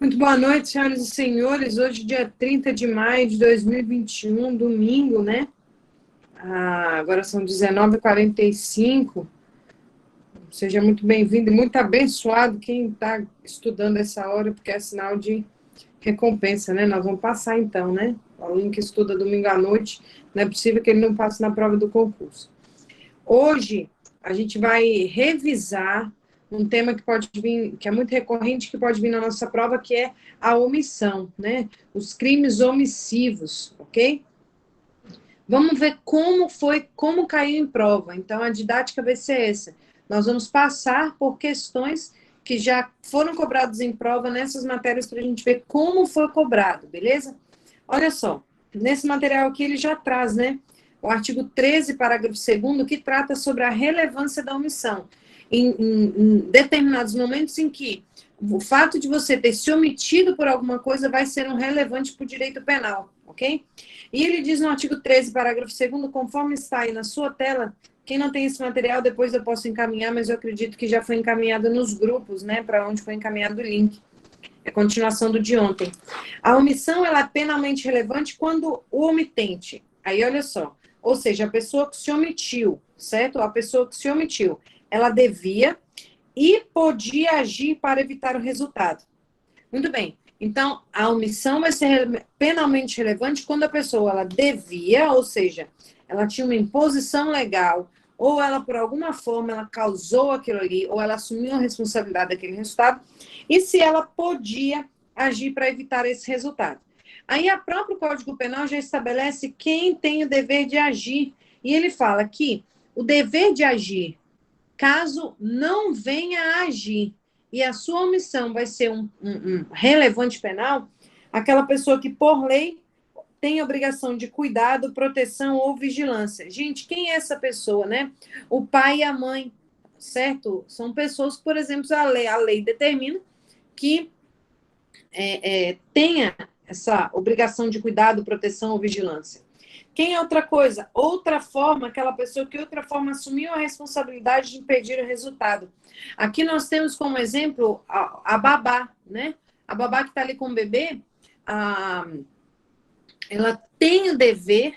Muito boa noite, senhoras e senhores. Hoje, dia 30 de maio de 2021, domingo, né? Agora são 19h45. Seja muito bem-vindo e muito abençoado quem está estudando essa hora, porque é sinal de recompensa, né? Nós vamos passar então, né? O aluno que estuda domingo à noite, não é possível que ele não passe na prova do concurso. Hoje, a gente vai revisar um tema que pode vir, que é muito recorrente, que pode vir na nossa prova, que é a omissão, né? Os crimes omissivos, ok? Vamos ver como caiu em prova. Então, a didática vai ser essa. Nós vamos passar por questões que já foram cobradas em prova nessas matérias para a gente ver como foi cobrado, beleza? Olha só, nesse material aqui ele já traz, né? O artigo 13, parágrafo 2º, que trata sobre a relevância da omissão. Em determinados momentos em que o fato de você ter se omitido por alguma coisa vai ser um relevante para o direito penal, ok? E ele diz no artigo 13, parágrafo 2º, conforme está aí na sua tela, quem não tem esse material, depois eu posso encaminhar, mas eu acredito que já foi encaminhado nos grupos, né, para onde foi encaminhado o link. É a continuação do de ontem. A omissão, ela é penalmente relevante quando o omitente, aí olha só, ou seja, a pessoa que se omitiu, certo? A pessoa que se omitiu, ela devia e podia agir para evitar o resultado. Muito bem. Então, a omissão vai ser penalmente relevante quando a pessoa ela devia, ou seja, ela tinha uma imposição legal, ou ela, por alguma forma, ela causou aquilo ali, ou ela assumiu a responsabilidade daquele resultado, e se ela podia agir para evitar esse resultado. Aí, o próprio Código Penal já estabelece quem tem o dever de agir, e ele fala que o dever de agir, caso não venha a agir, e a sua omissão vai ser um relevante penal, aquela pessoa que, por lei, tem a obrigação de cuidado, proteção ou vigilância. Gente, quem é essa pessoa, né? O pai e a mãe, certo? São pessoas que, por exemplo, a lei determina que tenha essa obrigação de cuidado, proteção ou vigilância. Quem é outra coisa? Outra forma, aquela pessoa que outra forma assumiu a responsabilidade de impedir o resultado. Aqui nós temos como exemplo a babá, né? A babá que está ali com o bebê, ela tem o dever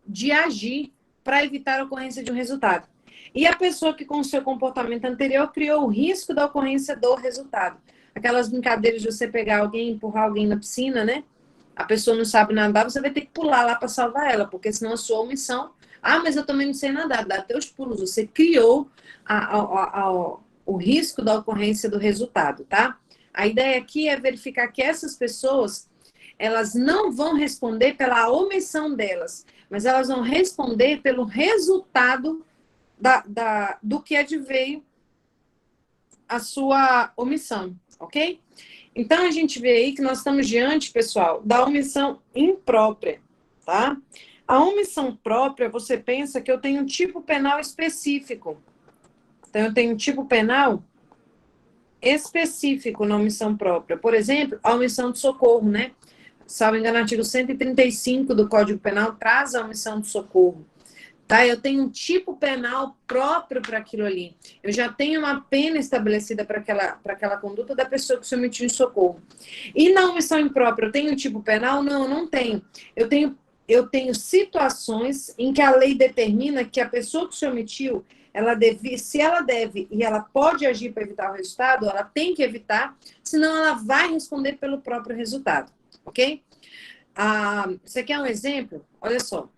de agir para evitar a ocorrência de um resultado. E a pessoa que, com o seu comportamento anterior, criou o risco da ocorrência do resultado. Aquelas brincadeiras de você pegar alguém, empurrar alguém na piscina, né? A pessoa não sabe nadar, você vai ter que pular lá para salvar ela, porque senão a sua omissão. Ah, mas eu também não sei nadar, dá até os pulos. Você criou o risco da ocorrência do resultado, tá? A ideia aqui é verificar que essas pessoas, elas não vão responder pela omissão delas, mas elas vão responder pelo resultado do que adveio a sua omissão, ok? Então, a gente vê aí que nós estamos diante, pessoal, da omissão imprópria, tá? A omissão própria, você pensa que eu tenho um tipo penal específico. Então, eu tenho um tipo penal específico na omissão própria. Por exemplo, a omissão de socorro, né? Salvo engano, o artigo 135 do Código Penal traz a omissão de socorro. Tá? Eu tenho um tipo penal próprio para aquilo ali. Eu já tenho uma pena estabelecida para aquela conduta da pessoa que se omitiu em socorro. E na omissão imprópria, eu tenho um tipo penal? Não, não tenho. Eu tenho situações em que a lei determina que a pessoa que se omitiu, se ela deve e ela pode agir para evitar o resultado, ela tem que evitar, senão ela vai responder pelo próprio resultado, ok? Você quer um exemplo? Olha só.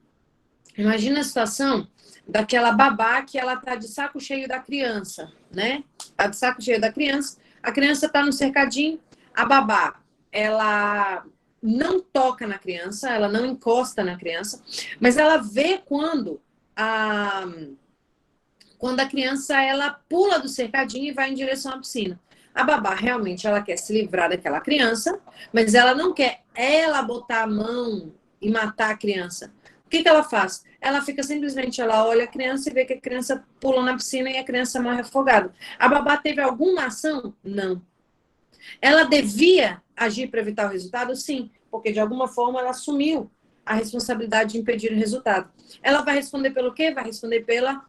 Imagina a situação daquela babá que ela tá de saco cheio da criança, né? Tá de saco cheio da criança, a criança tá no cercadinho, a babá, ela não toca na criança, ela não encosta na criança, mas ela vê quando a criança ela pula do cercadinho e vai em direção à piscina. A babá realmente ela quer se livrar daquela criança, mas ela não quer ela botar a mão e matar a criança. O que ela faz? Ela fica simplesmente, ela olha a criança e vê que a criança pula na piscina e a criança morre afogada. A babá teve alguma ação? Não. Ela devia agir para evitar o resultado? Sim, porque de alguma forma ela assumiu a responsabilidade de impedir o resultado. Ela vai responder pelo quê? Vai responder pela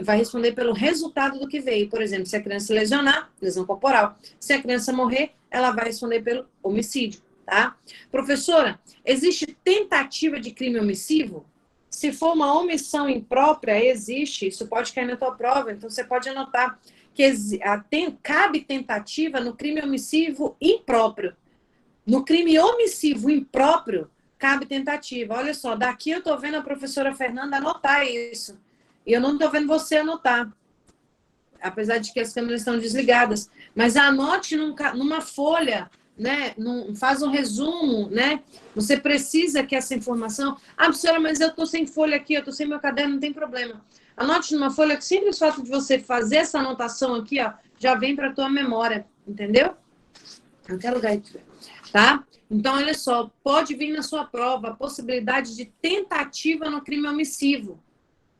vai responder pelo resultado do que veio. Por exemplo, se a criança se lesionar, lesão corporal. Se a criança morrer, ela vai responder pelo homicídio, tá? Professora, existe tentativa de crime omissivo? Se for uma omissão imprópria, existe. Isso pode cair na tua prova. Então, você pode anotar que cabe tentativa no crime omissivo impróprio. No crime omissivo impróprio, cabe tentativa. Olha só, daqui eu estou vendo a professora Fernanda anotar isso. E eu não estou vendo você anotar. Apesar de que as câmeras estão desligadas. Mas anote numa folha, né? Faz um resumo, né? Você precisa que essa informação... Ah, professora, mas eu estou sem folha aqui, eu estou sem meu caderno, não tem problema. Anote numa folha que simples fato de você fazer essa anotação aqui, ó, já vem para a tua memória, entendeu? Não quero lugar aqui, tá? Então, olha só, pode vir na sua prova a possibilidade de tentativa no crime omissivo.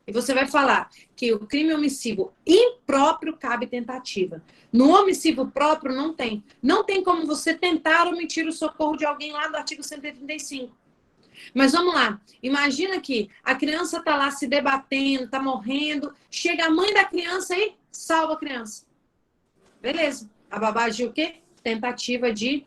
E você vai falar que o crime omissivo impróprio cabe tentativa. No omissivo próprio, não tem. Não tem como você tentar omitir o socorro de alguém lá do artigo 135. Mas vamos lá. Imagina que a criança está lá se debatendo, está morrendo. Chega a mãe da criança e salva a criança. Beleza. A babá agiu o quê? Tentativa de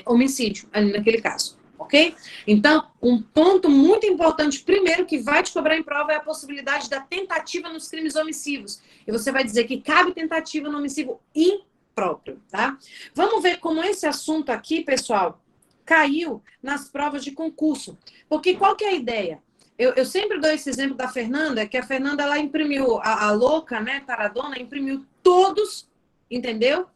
homicídio, ali naquele caso. Ok? Então, um ponto muito importante, primeiro, que vai te cobrar em prova é a possibilidade da tentativa nos crimes omissivos. E você vai dizer que cabe tentativa no omissivo impróprio, tá? Vamos ver como esse assunto aqui, pessoal, caiu nas provas de concurso. Porque qual que é a ideia? Eu sempre dou esse exemplo da Fernanda, que a Fernanda, ela imprimiu, a louca, né, taradona, imprimiu todos, entendeu?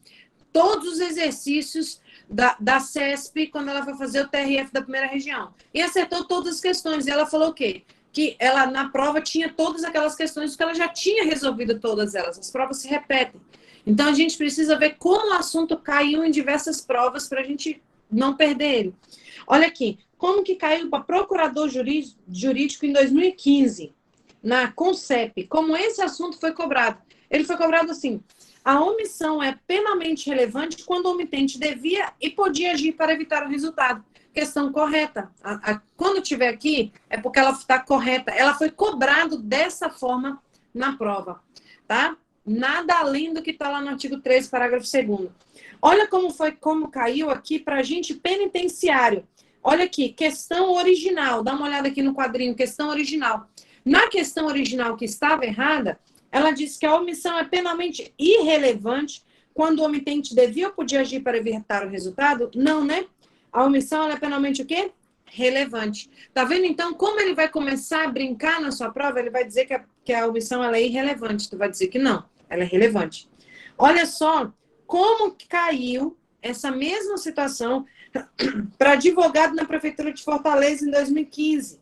Todos os exercícios da CESP, quando ela foi fazer o TRF da primeira região. E acertou todas as questões. E ela falou o quê? Que ela, na prova, tinha todas aquelas questões, porque ela já tinha resolvido todas elas. As provas se repetem. Então, a gente precisa ver como o assunto caiu em diversas provas para a gente não perder ele. Olha aqui, como que caiu para procurador jurídico em 2015, na CONCEP, como esse assunto foi cobrado. Ele foi cobrado assim: a omissão é penalmente relevante quando o omitente devia e podia agir para evitar o resultado. Questão correta. Quando tiver aqui, é porque ela está correta. Ela foi cobrado dessa forma na prova, tá? Nada além do que está lá no artigo 13, parágrafo 2º. Olha como caiu aqui para agente penitenciário. Olha aqui, questão original. Dá uma olhada aqui no quadrinho, questão original. Na questão original que estava errada, ela disse que a omissão é penalmente irrelevante quando o omitente devia ou podia agir para evitar o resultado? Não, né? A omissão ela é penalmente o quê? Relevante. Tá vendo, então, como ele vai começar a brincar na sua prova? Ele vai dizer que a omissão ela é irrelevante. Tu vai dizer que não, ela é relevante. Olha só como caiu essa mesma situação para advogado na Prefeitura de Fortaleza em 2015.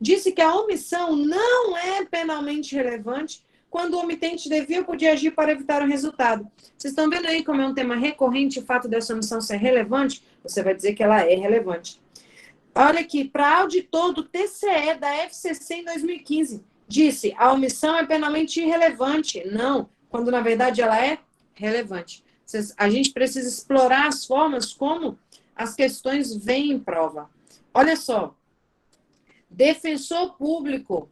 Disse que a omissão não é penalmente relevante quando o omitente devia ou podia agir para evitar o resultado. Vocês estão vendo aí como é um tema recorrente o fato dessa omissão ser relevante? Você vai dizer que ela é relevante. Olha aqui, para auditor do TCE da FCC em 2015, disse a omissão é penalmente irrelevante. Não, quando na verdade ela é relevante. A gente precisa explorar as formas como as questões vêm em prova. Olha só, defensor público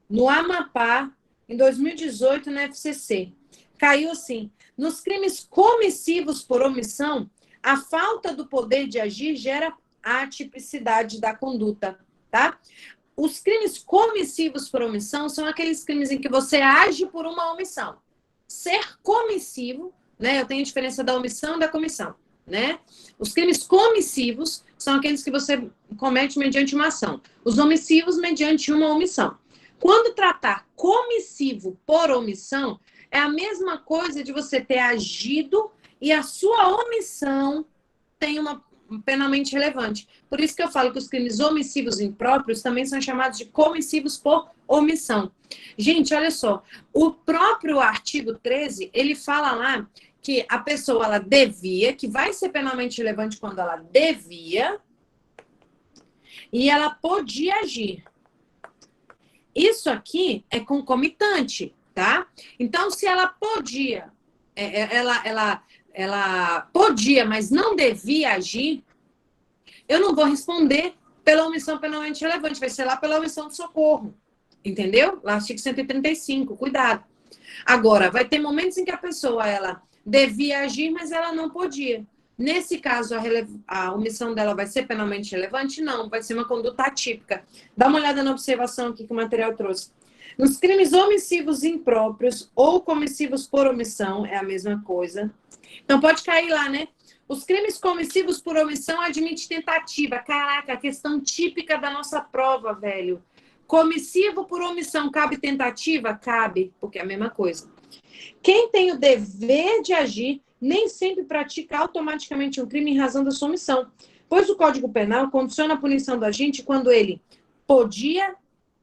no Amapá, em 2018, na FCC. Caiu assim: nos crimes comissivos por omissão, a falta do poder de agir gera a atipicidade da conduta, tá? Os crimes comissivos por omissão são aqueles crimes em que você age por uma omissão. Ser comissivo, né? Eu tenho a diferença da omissão e da comissão, né? Os crimes comissivos são aqueles que você comete mediante uma ação. Os omissivos, mediante uma omissão. Quando tratar comissivo por omissão, é a mesma coisa de você ter agido e a sua omissão tem uma penalmente relevante. Por isso que eu falo que os crimes omissivos impróprios também são chamados de comissivos por omissão. Gente, olha só, o próprio artigo 13, ele fala lá que a pessoa, ela devia, que vai ser penalmente relevante quando ela devia, e ela podia agir. Isso aqui é concomitante, tá? Então, se ela podia, ela podia, mas não devia agir, eu não vou responder pela omissão penalmente relevante, vai ser lá pela omissão de socorro, Entendeu? Artigo 135, cuidado. Agora, vai ter momentos em que a pessoa, ela devia agir, mas ela não podia. Nesse caso, a omissão dela vai ser penalmente relevante? Não, vai ser uma conduta atípica. Dá uma olhada na observação aqui que o material trouxe. Nos crimes omissivos impróprios ou comissivos por omissão, é a mesma coisa. Então, pode cair lá, né? Os crimes comissivos por omissão admite tentativa. Caraca, questão típica da nossa prova, velho. Comissivo por omissão, cabe tentativa? Cabe, porque é a mesma coisa. Quem tem o dever de agir nem sempre pratica automaticamente um crime em razão da sua omissão, pois o Código Penal condiciona a punição do agente quando ele podia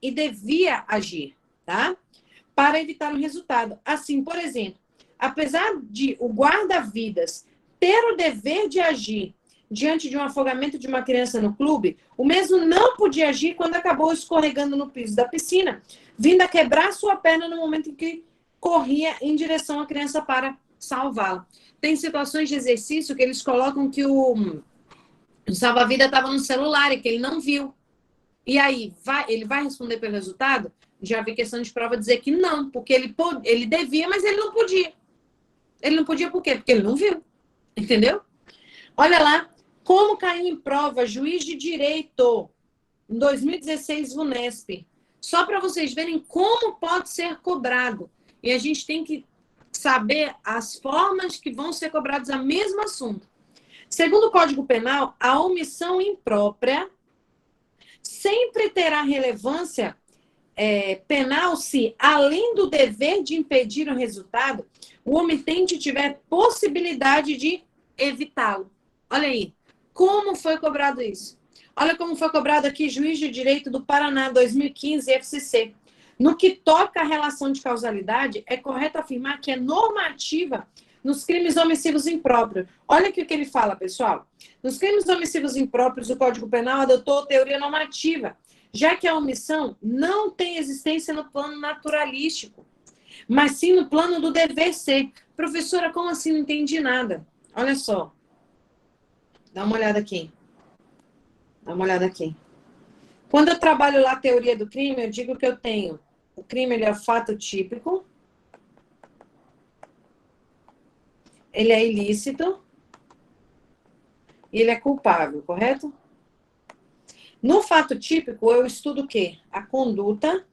e devia agir, tá? Para evitar um resultado. Assim, por exemplo, apesar de o guarda-vidas ter o dever de agir diante de um afogamento de uma criança no clube, o mesmo não podia agir quando acabou escorregando no piso da piscina, vindo a quebrar sua perna no momento em que corria em direção à criança para salvá-la. Tem situações de exercício que eles colocam que o salva-vida estava no celular e que ele não viu. E aí, ele vai responder pelo resultado? Já vi questão de prova dizer que não, porque ele devia, mas ele não podia. Ele não podia por quê? Porque ele não viu. Entendeu? Olha lá, como caiu em prova juiz de direito em 2016 VUNESP. Só para vocês verem como pode ser cobrado. E a gente tem que saber as formas que vão ser cobradas a mesmo assunto. Segundo o Código Penal, a omissão imprópria sempre terá relevância penal se, além do dever de impedir o resultado, o omitente tiver possibilidade de evitá-lo. Olha aí, como foi cobrado isso? Olha como foi cobrado aqui, Juiz de Direito do Paraná, 2015, FCC. No que toca à relação de causalidade, é correto afirmar que é normativa nos crimes omissivos impróprios. Olha aqui o que ele fala, pessoal. Nos crimes omissivos impróprios, o Código Penal adotou teoria normativa, já que a omissão não tem existência no plano naturalístico, mas sim no plano do dever ser. Professora, como assim? Não entendi nada. Olha só. Dá uma olhada aqui. Dá uma olhada aqui. Quando eu trabalho lá a teoria do crime, eu digo que eu tenho o crime, ele é o fato típico, ele é ilícito e ele é culpável, correto? No fato típico, eu estudo o quê? A conduta.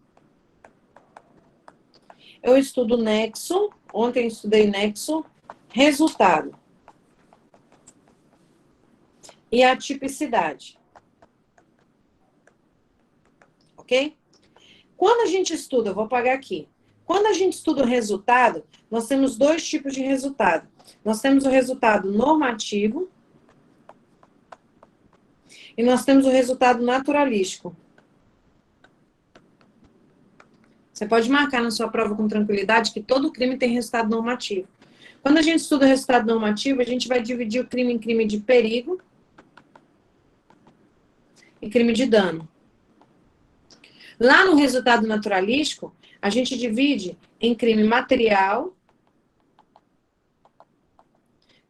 Eu estudo nexo. Ontem eu estudei nexo. Resultado. E a tipicidade. Ok? Quando a gente estuda, eu vou apagar aqui. Quando a gente estuda o resultado, nós temos dois tipos de resultado. Nós temos o resultado normativo e nós temos o resultado naturalístico. Você pode marcar na sua prova com tranquilidade que todo crime tem resultado normativo. Quando a gente estuda o resultado normativo, a gente vai dividir o crime em crime de perigo e crime de dano. Lá no resultado naturalístico, a gente divide em crime material,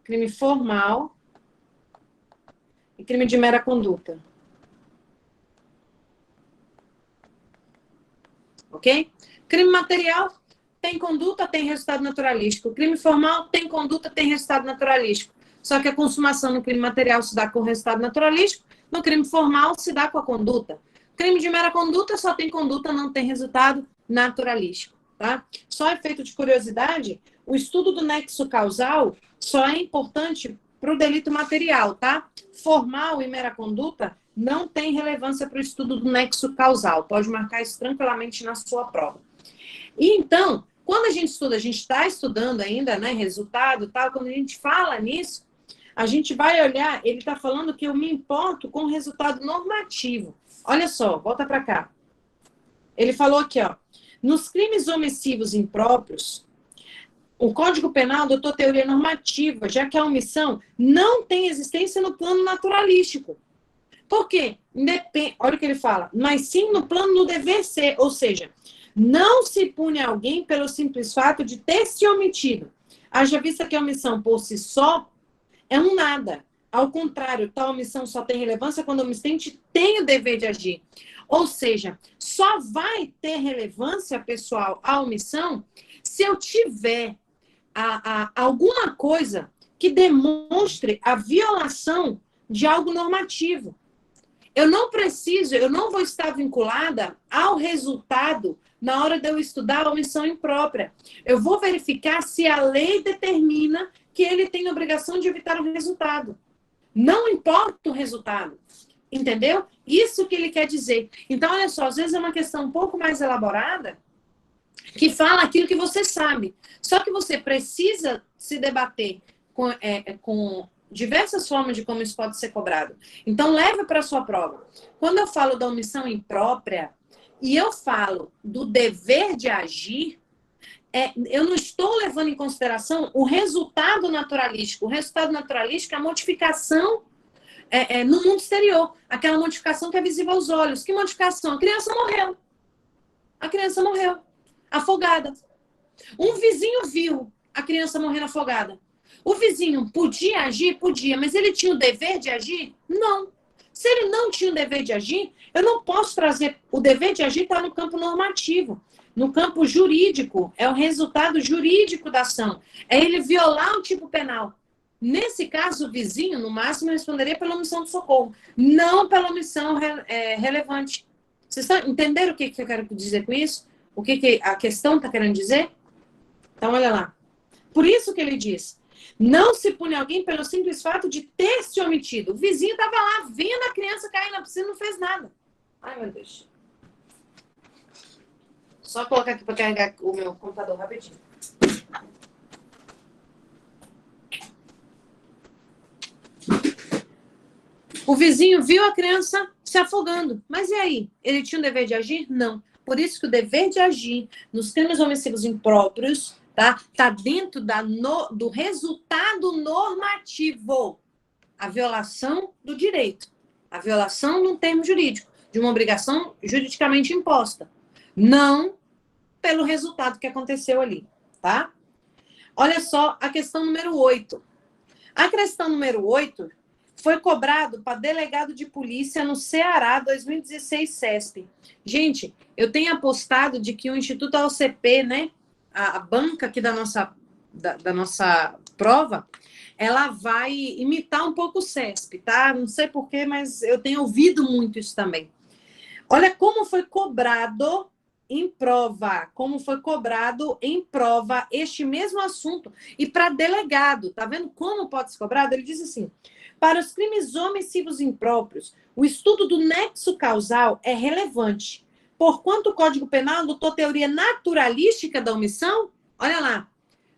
crime formal e crime de mera conduta. Ok? Crime material tem conduta, tem resultado naturalístico. Crime formal tem conduta, tem resultado naturalístico. Só que a consumação no crime material se dá com o resultado naturalístico, no crime formal se dá com a conduta. Crime de mera conduta só tem conduta, não tem resultado naturalístico, tá? Só efeito de curiosidade, o estudo do nexo causal só é importante para o delito material, tá? Formal e mera conduta não tem relevância para o estudo do nexo causal. Pode marcar isso tranquilamente na sua prova. E então, quando a gente estuda, a gente está estudando ainda, né, resultado, tal, quando a gente fala nisso, a gente vai olhar, ele está falando que eu me importo com o resultado normativo. Olha só, volta para cá. Ele falou aqui, ó, nos crimes omissivos impróprios, o Código Penal adotou teoria normativa, já que a omissão não tem existência no plano naturalístico. Por quê? Olha o que ele fala, mas sim no plano do dever ser, ou seja, não se pune alguém pelo simples fato de ter se omitido. Haja vista que a omissão por si só é um nada. Ao contrário, tal omissão só tem relevância quando o omitente tem o dever de agir. Ou seja, só vai ter relevância, pessoal, a omissão se eu tiver alguma coisa que demonstre a violação de algo normativo. Eu não vou estar vinculada ao resultado na hora de eu estudar a omissão imprópria. Eu vou verificar se a lei determina que ele tem a obrigação de evitar o resultado. Não importa o resultado. Entendeu? Isso que ele quer dizer. Então, olha só, às vezes é uma questão um pouco mais elaborada que fala aquilo que você sabe. Só que você precisa se debater com diversas formas de como isso pode ser cobrado. Então, leve para a sua prova. Quando eu falo da omissão imprópria e eu falo do dever de agir, eu não estou levando em consideração o resultado naturalístico. O resultado naturalístico é a modificação no mundo exterior. Aquela modificação que é visível aos olhos. Que modificação? A criança morreu. A criança morreu. Afogada. Um vizinho viu a criança morrendo afogada. O vizinho podia agir? Podia. Mas ele tinha o dever de agir? Não. Se ele não tinha o dever de agir, eu não posso trazer... O dever de agir está no campo normativo. No campo jurídico. É o resultado jurídico da ação. É ele violar o tipo penal. Nesse caso, o vizinho, no máximo, responderia pela omissão de socorro. Não pela omissão relevante. Vocês entenderam o que eu quero dizer com isso? O que a questão está querendo dizer? Então, olha lá. Por isso que ele diz, não se pune alguém pelo simples fato de ter se omitido. O vizinho estava lá, vendo a criança cair na piscina e não fez nada. Ai, meu Deus. Só colocar aqui para carregar o meu computador rapidinho. O vizinho viu a criança se afogando. Mas e aí? Ele tinha o dever de agir? Não. Por isso que o dever de agir nos crimes omissivos impróprios tá dentro do resultado normativo. A violação do direito. A violação de um termo jurídico, de uma obrigação juridicamente imposta. Não pelo resultado que aconteceu ali, tá? Olha só a questão número 8. A questão número 8 foi cobrado para delegado de polícia no Ceará 2016 CESP. Gente, eu tenho apostado de que o Instituto AOCP, né, a banca aqui da nossa prova, ela vai imitar um pouco o CESP, tá? Não sei porquê, mas eu tenho ouvido muito isso também. Olha como foi cobrado em prova, este mesmo assunto e para delegado. Tá vendo como pode ser cobrado? Ele diz assim: para os crimes omissivos impróprios, o estudo do nexo causal é relevante, porquanto o Código Penal adotou teoria naturalística da omissão. Olha lá,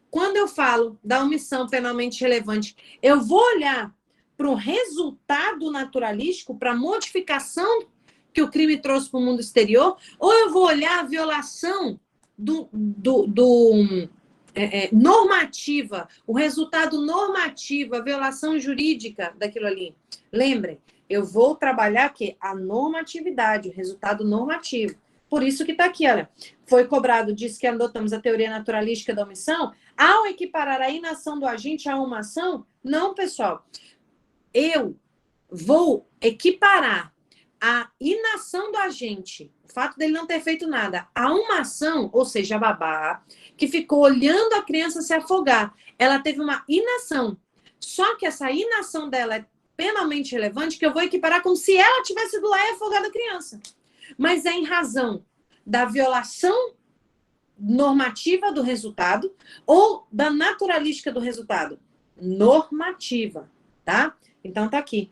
quando eu falo da omissão penalmente relevante, eu vou olhar para o resultado naturalístico, para a modificação que o crime trouxe para o mundo exterior, ou eu vou olhar a violação normativa, o resultado normativo, a violação jurídica daquilo ali. Lembrem, eu vou trabalhar aqui a normatividade, o resultado normativo. Por isso que está aqui, olha. Foi cobrado, diz que adotamos a teoria naturalística da omissão. Ao equiparar a inação do agente a uma ação, não, pessoal. Eu vou equiparar a inação do agente, o fato dele não ter feito nada, a uma ação, ou seja, a babá, que ficou olhando a criança se afogar. Ela teve uma inação. Só que essa inação dela é penalmente relevante, que eu vou equiparar como se ela tivesse ido lá e afogado a criança. Mas é em razão da violação normativa do resultado ou da naturalística do resultado? Normativa, tá? Então, tá aqui.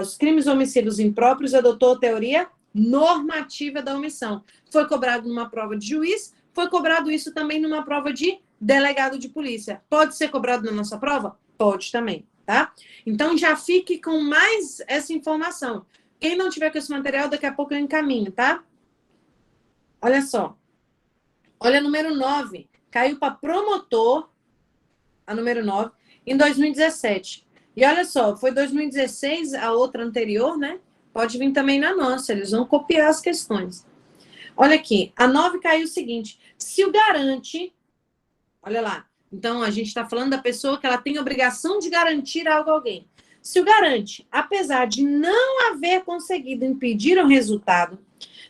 Os crimes homicídios impróprios adotou a teoria normativa da omissão. Foi cobrado numa prova de juiz, foi cobrado isso também numa prova de delegado de polícia. Pode ser cobrado na nossa prova? Pode também, tá? Então, já fique com mais essa informação. Quem não tiver com esse material, daqui a pouco eu encaminho, tá? Olha só. Olha, número 9. Caiu para promotor, a número 9, em 2017. E olha só, foi 2016, a outra anterior, né? Pode vir também na nossa, eles vão copiar as questões. Olha aqui, a 9 caiu o seguinte: se o garante, olha lá, então a gente está falando da pessoa que ela tem obrigação de garantir algo a alguém. Se o garante, apesar de não haver conseguido impedir o resultado,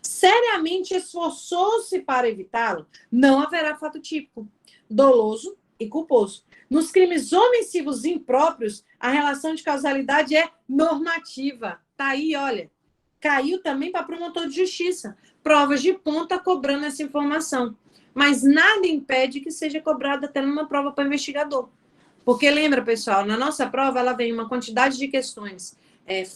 seriamente esforçou-se para evitá-lo, não haverá fato típico, doloso e culposo. Nos crimes omissivos impróprios, a relação de causalidade é normativa. Tá aí, olha. Caiu também para promotor de justiça. Provas de ponta cobrando essa informação. Mas nada impede que seja cobrada até numa prova para investigador. Porque lembra, pessoal, na nossa prova ela vem uma quantidade de questões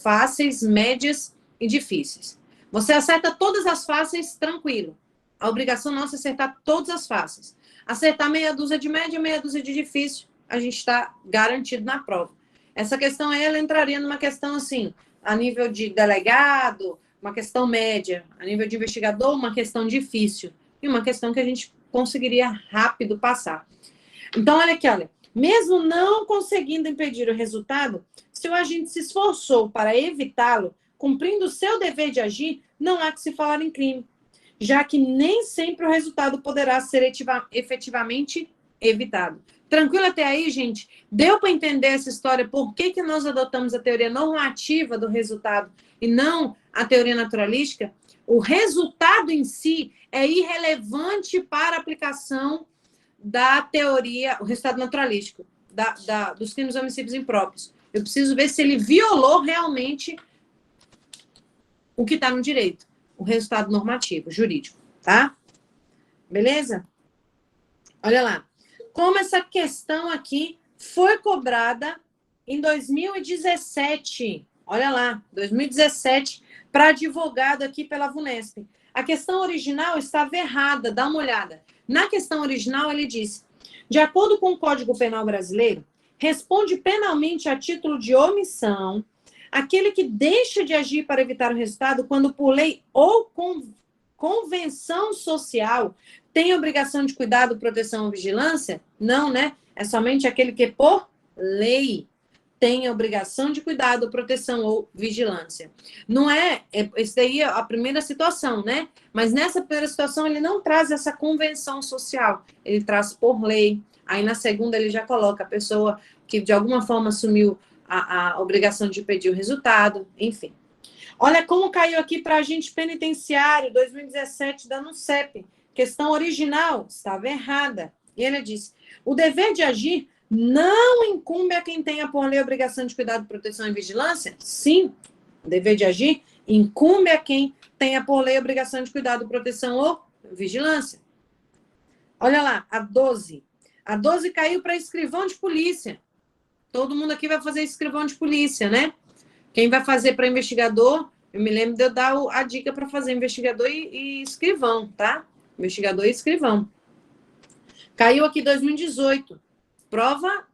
fáceis, médias e difíceis. Você acerta todas as fáceis, tranquilo. A obrigação nossa é acertar todas as fáceis. Acertar meia dúzia de média, meia dúzia de difícil, a gente está garantido na prova. Essa questão aí, ela entraria numa questão assim, a nível de delegado, uma questão média, a nível de investigador, uma questão difícil, e uma questão que a gente conseguiria rápido passar. Então, olha aqui, olha. Mesmo não conseguindo impedir o resultado, se o agente se esforçou para evitá-lo, cumprindo o seu dever de agir, não há que se falar em crime, já que nem sempre o resultado poderá ser efetivamente evitado. Tranquilo até aí, gente? Deu para entender essa história? Por que nós adotamos a teoria normativa do resultado e não a teoria naturalística? O resultado em si é irrelevante para a aplicação da teoria, o resultado naturalístico, dos crimes homicídios impróprios. Eu preciso ver se ele violou realmente o que está no direito, o resultado normativo, jurídico, tá? Beleza? Olha lá. Como essa questão aqui foi cobrada em 2017. Olha lá, 2017, para advogado aqui pela VUNESP. A questão original estava errada, dá uma olhada. Na questão original, ele disse: de acordo com o Código Penal brasileiro, responde penalmente a título de omissão aquele que deixa de agir para evitar o resultado quando, por lei ou convenção social, tem obrigação de cuidado, proteção ou vigilância? Não, né? É somente aquele que, por lei, tem obrigação de cuidado, proteção ou vigilância. Não isso daí é a primeira situação, né? Mas nessa primeira situação ele não traz essa convenção social, ele traz por lei. Aí na segunda ele já coloca a pessoa que de alguma forma assumiu a obrigação de pedir o resultado, enfim. Olha como caiu aqui para agente penitenciário, 2017, da NUCEP. Questão original, estava errada. E ele disse: o dever de agir não incumbe a quem tenha por lei a obrigação de cuidado, proteção e vigilância? Sim, o dever de agir incumbe a quem tenha por lei a obrigação de cuidado, proteção ou vigilância. Olha lá, a 12. A 12 caiu para escrivão de polícia. Todo mundo aqui vai fazer escrivão de polícia, né? Quem vai fazer para investigador, eu me lembro de eu dar a dica para fazer investigador e escrivão, tá? Investigador e escrivão. Caiu aqui 2018. Prova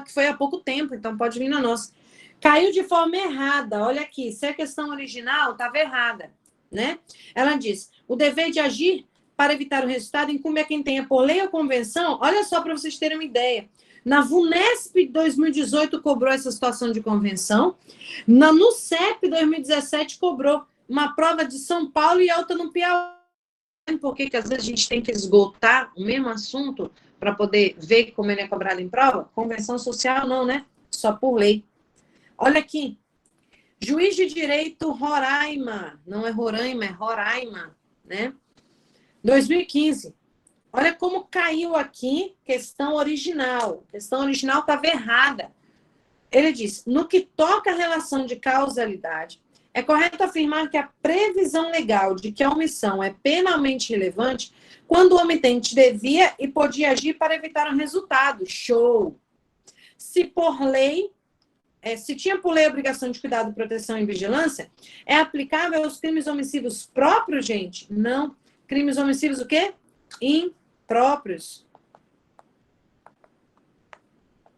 que foi há pouco tempo, então pode vir na nossa. Caiu de forma errada. Olha aqui, se a questão original estava errada, né? Ela diz: o dever de agir para evitar o resultado incumbe a quem tenha por lei ou convenção. Olha só para vocês terem uma ideia. Na VUNESP 2018 cobrou essa situação de convenção. Na NUCEP 2017 cobrou uma prova de São Paulo e outra no Piauí. Por que às vezes a gente tem que esgotar o mesmo assunto para poder ver como ele é cobrado em prova? Convenção social não, né? Só por lei. Olha aqui. Juiz de direito Roraima. Não é Roraima, é Roraima, né? 2015. Olha como caiu aqui questão original. Questão original estava errada. Ele diz: no que toca à relação de causalidade, é correto afirmar que a previsão legal de que a omissão é penalmente relevante quando o omitente devia e podia agir para evitar o resultado. Show! Se por lei, se tinha por lei a obrigação de cuidado, proteção e vigilância, é aplicável aos crimes omissivos próprios, gente? Não. Crimes omissivos o quê? Impróprios.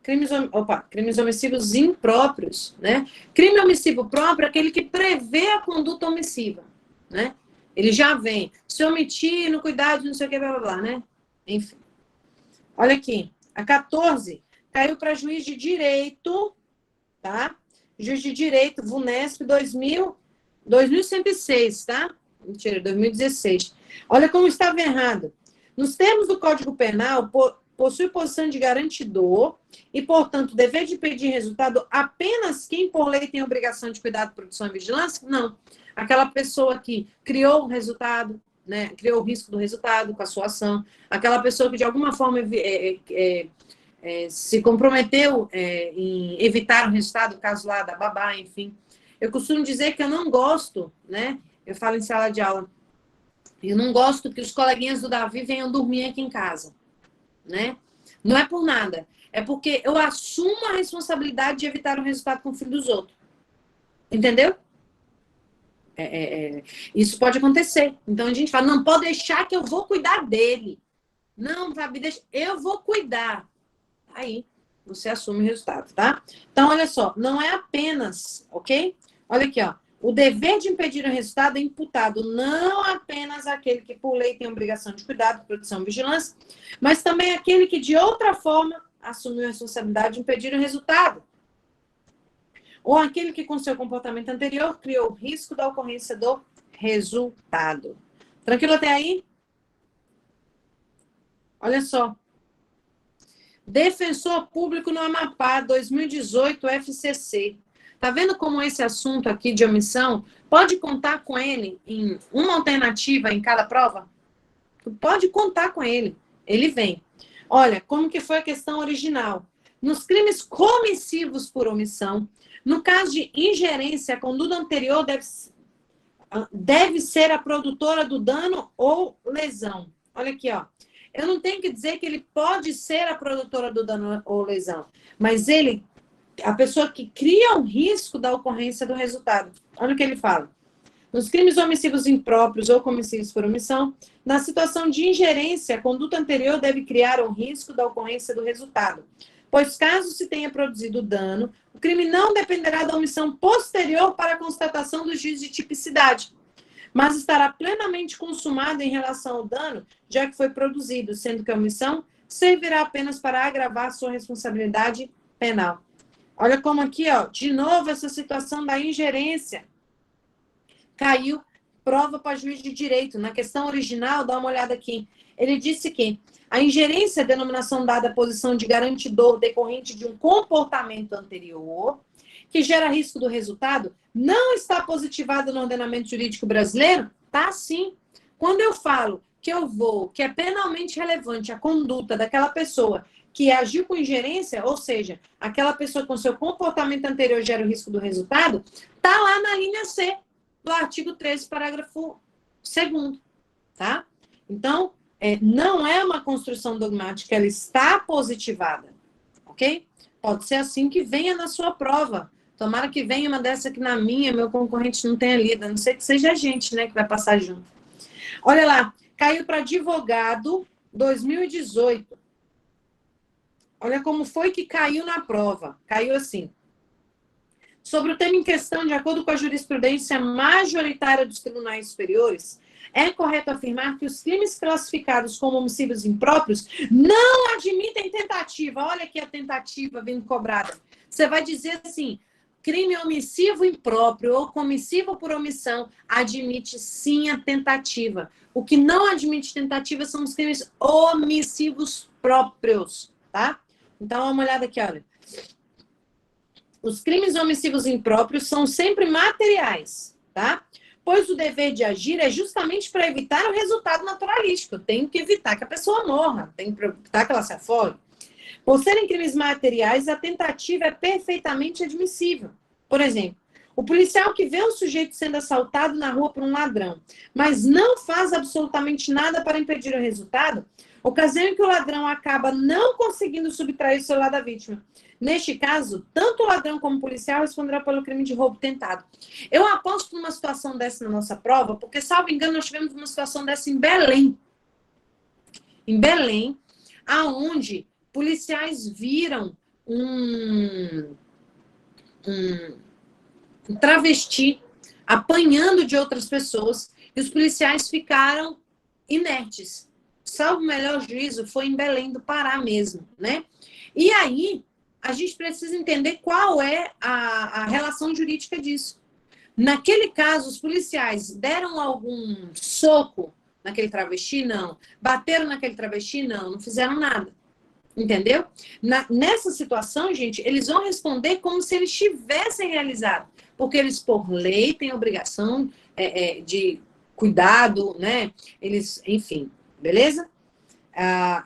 Crimes omissivos impróprios, né? Crime omissivo próprio é aquele que prevê a conduta omissiva, né? Ele já vem, se omitir no cuidado de não sei o que, blá, blá, blá, né? Enfim. Olha aqui, a 14 caiu para juiz de direito, tá? Juiz de direito, VUNESP 2106, tá? Mentira, 2016. Olha como estava errado. Nos termos do Código Penal, possui posição de garantidor e, portanto, dever de pedir resultado apenas quem por lei tem obrigação de cuidado, produção e vigilância? Não. aquela pessoa que criou o resultado, né? Criou o risco do resultado com a sua ação, aquela pessoa que de alguma forma se comprometeu em evitar o resultado, o caso lá da babá, enfim. Eu costumo dizer que eu não gosto, né? Eu falo em sala de aula, eu não gosto que os coleguinhas do Davi venham dormir aqui em casa, né? Não é por nada, é porque eu assumo a responsabilidade de evitar o resultado com o filho dos outros. Entendeu? Isso pode acontecer. Então a gente fala, não pode deixar que eu vou cuidar dele. Não, Fabi, deixa, eu vou cuidar. Aí você assume o resultado, tá? Então, olha só, não é apenas, ok? Olha aqui, ó. O dever de impedir o resultado é imputado não apenas àquele que, por lei, tem a obrigação de cuidado, proteção e vigilância, mas também àquele que, de outra forma, assumiu a responsabilidade de impedir o resultado. Ou aquele que, com seu comportamento anterior, criou o risco da ocorrência do resultado. Tranquilo até aí? Olha só. Defensor Público no Amapá, 2018, FCC. Tá vendo como esse assunto aqui de omissão pode contar com ele em uma alternativa em cada prova? Pode contar com ele. Ele vem. Olha, como que foi a questão original? Nos crimes comissivos por omissão, no caso de ingerência, a conduta anterior deve ser a produtora do dano ou lesão. Olha aqui, ó. Eu não tenho que dizer que ele pode ser a produtora do dano ou lesão, mas a pessoa que cria um risco da ocorrência do resultado. Olha o que ele fala. Nos crimes omissivos impróprios ou comissivos por omissão, na situação de ingerência, a conduta anterior deve criar um risco da ocorrência do resultado, pois caso se tenha produzido dano, o crime não dependerá da omissão posterior para a constatação do juízo de tipicidade, mas estará plenamente consumado em relação ao dano, já que foi produzido, sendo que a omissão servirá apenas para agravar sua responsabilidade penal. Olha como aqui, ó, de novo, essa situação da ingerência. Caiu prova para juiz de direito. Na questão original, dá uma olhada aqui. Ele disse que a ingerência é a denominação dada à posição de garantidor decorrente de um comportamento anterior, que gera risco do resultado, não está positivado no ordenamento jurídico brasileiro? Tá sim. Quando eu falo que que é penalmente relevante a conduta daquela pessoa que agiu com ingerência, ou seja, aquela pessoa com seu comportamento anterior gera o risco do resultado, tá lá na linha C do artigo 13, parágrafo 2º, tá? Então, não é uma construção dogmática, ela está positivada, ok? Pode ser assim que venha na sua prova. Tomara que venha uma dessa que na minha, meu concorrente não tenha lido, a não ser que seja a gente, né, que vai passar junto. Olha lá, caiu para advogado 2018. Olha como foi que caiu na prova. Caiu assim. Sobre o tema em questão, de acordo com a jurisprudência majoritária dos tribunais superiores, é correto afirmar que os crimes classificados como homicídios impróprios não admitem tentativa. Olha aqui a tentativa vindo cobrada. Você vai dizer assim, crime omissivo impróprio ou comissivo por omissão admite sim a tentativa. O que não admite tentativa são os crimes omissivos próprios, tá? Então, dá uma olhada aqui, olha. Os crimes omissivos impróprios são sempre materiais, tá? Pois o dever de agir é justamente para evitar o resultado naturalístico. Eu tenho que evitar que a pessoa morra, tenho que evitar que ela se afogue. Por serem crimes materiais, a tentativa é perfeitamente admissível. Por exemplo, o policial que vê um sujeito sendo assaltado na rua por um ladrão, mas não faz absolutamente nada para impedir o resultado, ocasião em que o ladrão acaba não conseguindo subtrair o celular da vítima. Neste caso, tanto o ladrão como o policial responderá pelo crime de roubo tentado. Eu aposto numa situação dessa na nossa prova, porque, salvo engano, nós tivemos uma situação dessa em Belém. Em Belém, aonde policiais viram um travesti apanhando de outras pessoas e os policiais ficaram inertes. Salvo o melhor juízo, foi em Belém do Pará mesmo, né? E aí, a gente precisa entender qual é a relação jurídica disso. Naquele caso, os policiais deram algum soco naquele travesti? Não. Bateram naquele travesti? Não. Não fizeram nada. Entendeu? Nessa situação, gente, eles vão responder como se eles tivessem realizado. Porque eles, por lei, têm a obrigação de cuidado, né? Eles, enfim, beleza?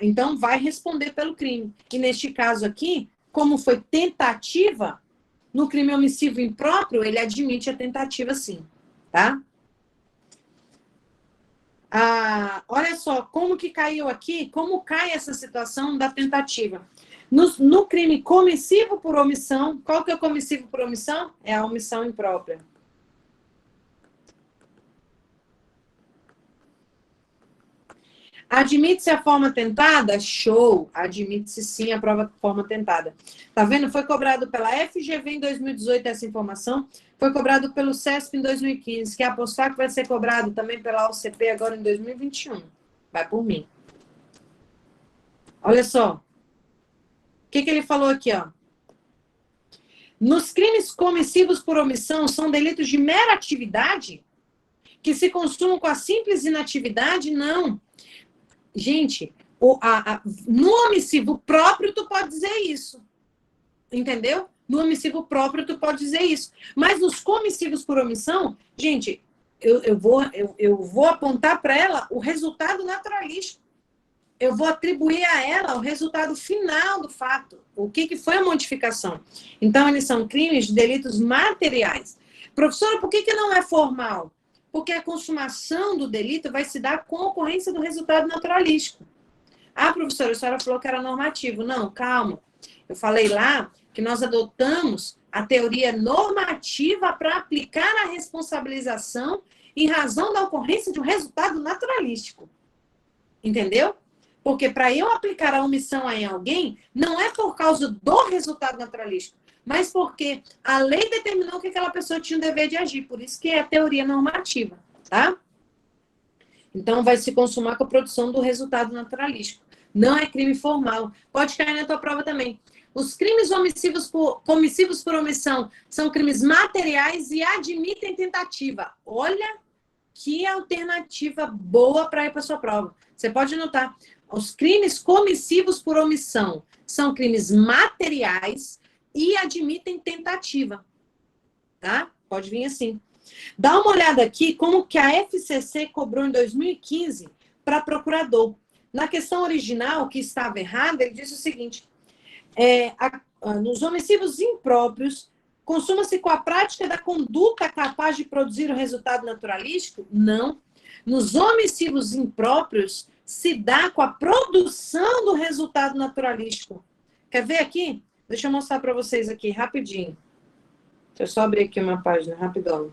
Então, vai responder pelo crime. E neste caso aqui, como foi tentativa, no crime omissivo impróprio, ele admite a tentativa, sim, tá? Olha só, como que caiu aqui, como cai essa situação da tentativa. No crime comissivo por omissão, qual que é o comissivo por omissão? É a omissão imprópria. Admite-se a forma tentada? Show! Admite-se sim a forma tentada. Tá vendo? Foi cobrado pela FGV em 2018 essa informação, foi cobrado pelo CESP em 2015, que é apostar que vai ser cobrado também pela OCP agora em 2021. Vai por mim. Olha só. O que ele falou aqui, ó? Nos crimes comissivos por omissão são delitos de mera atividade que se consumam com a simples inatividade? Não. Gente, no omissivo próprio, tu pode dizer isso. Entendeu? No omissivo próprio, tu pode dizer isso. Mas nos comissivos por omissão, gente, eu vou apontar para ela o resultado naturalístico. Eu vou atribuir a ela o resultado final do fato. O que foi a modificação? Então, eles são crimes de delitos materiais. Professora, por que não é formal? Porque a consumação do delito vai se dar com a ocorrência do resultado naturalístico. Professora, a senhora falou que era normativo. Não, calma. Eu falei lá que nós adotamos a teoria normativa para aplicar a responsabilização em razão da ocorrência de um resultado naturalístico. Entendeu? Porque para eu aplicar a omissão em alguém, não é por causa do resultado naturalístico, mas porque a lei determinou que aquela pessoa tinha o dever de agir. Por isso que é a teoria normativa, tá? Então, vai se consumar com a produção do resultado naturalístico. Não é crime formal. Pode cair na tua prova também. Os crimes comissivos por omissão são crimes materiais e admitem tentativa. Olha que alternativa boa para ir para sua prova. Você pode anotar. Os crimes comissivos por omissão são crimes materiais e admitem tentativa. Tá? Pode vir assim. Dá uma olhada aqui como que a FCC cobrou em 2015 para procurador. Na questão original, que estava errada, ele disse o seguinte: nos homicídios impróprios, consuma-se com a prática da conduta capaz de produzir o resultado naturalístico? Não. Nos homicídios impróprios, se dá com a produção do resultado naturalístico. Quer ver aqui? Deixa eu mostrar para vocês aqui, rapidinho. Deixa eu só abrir aqui uma página, rapidão.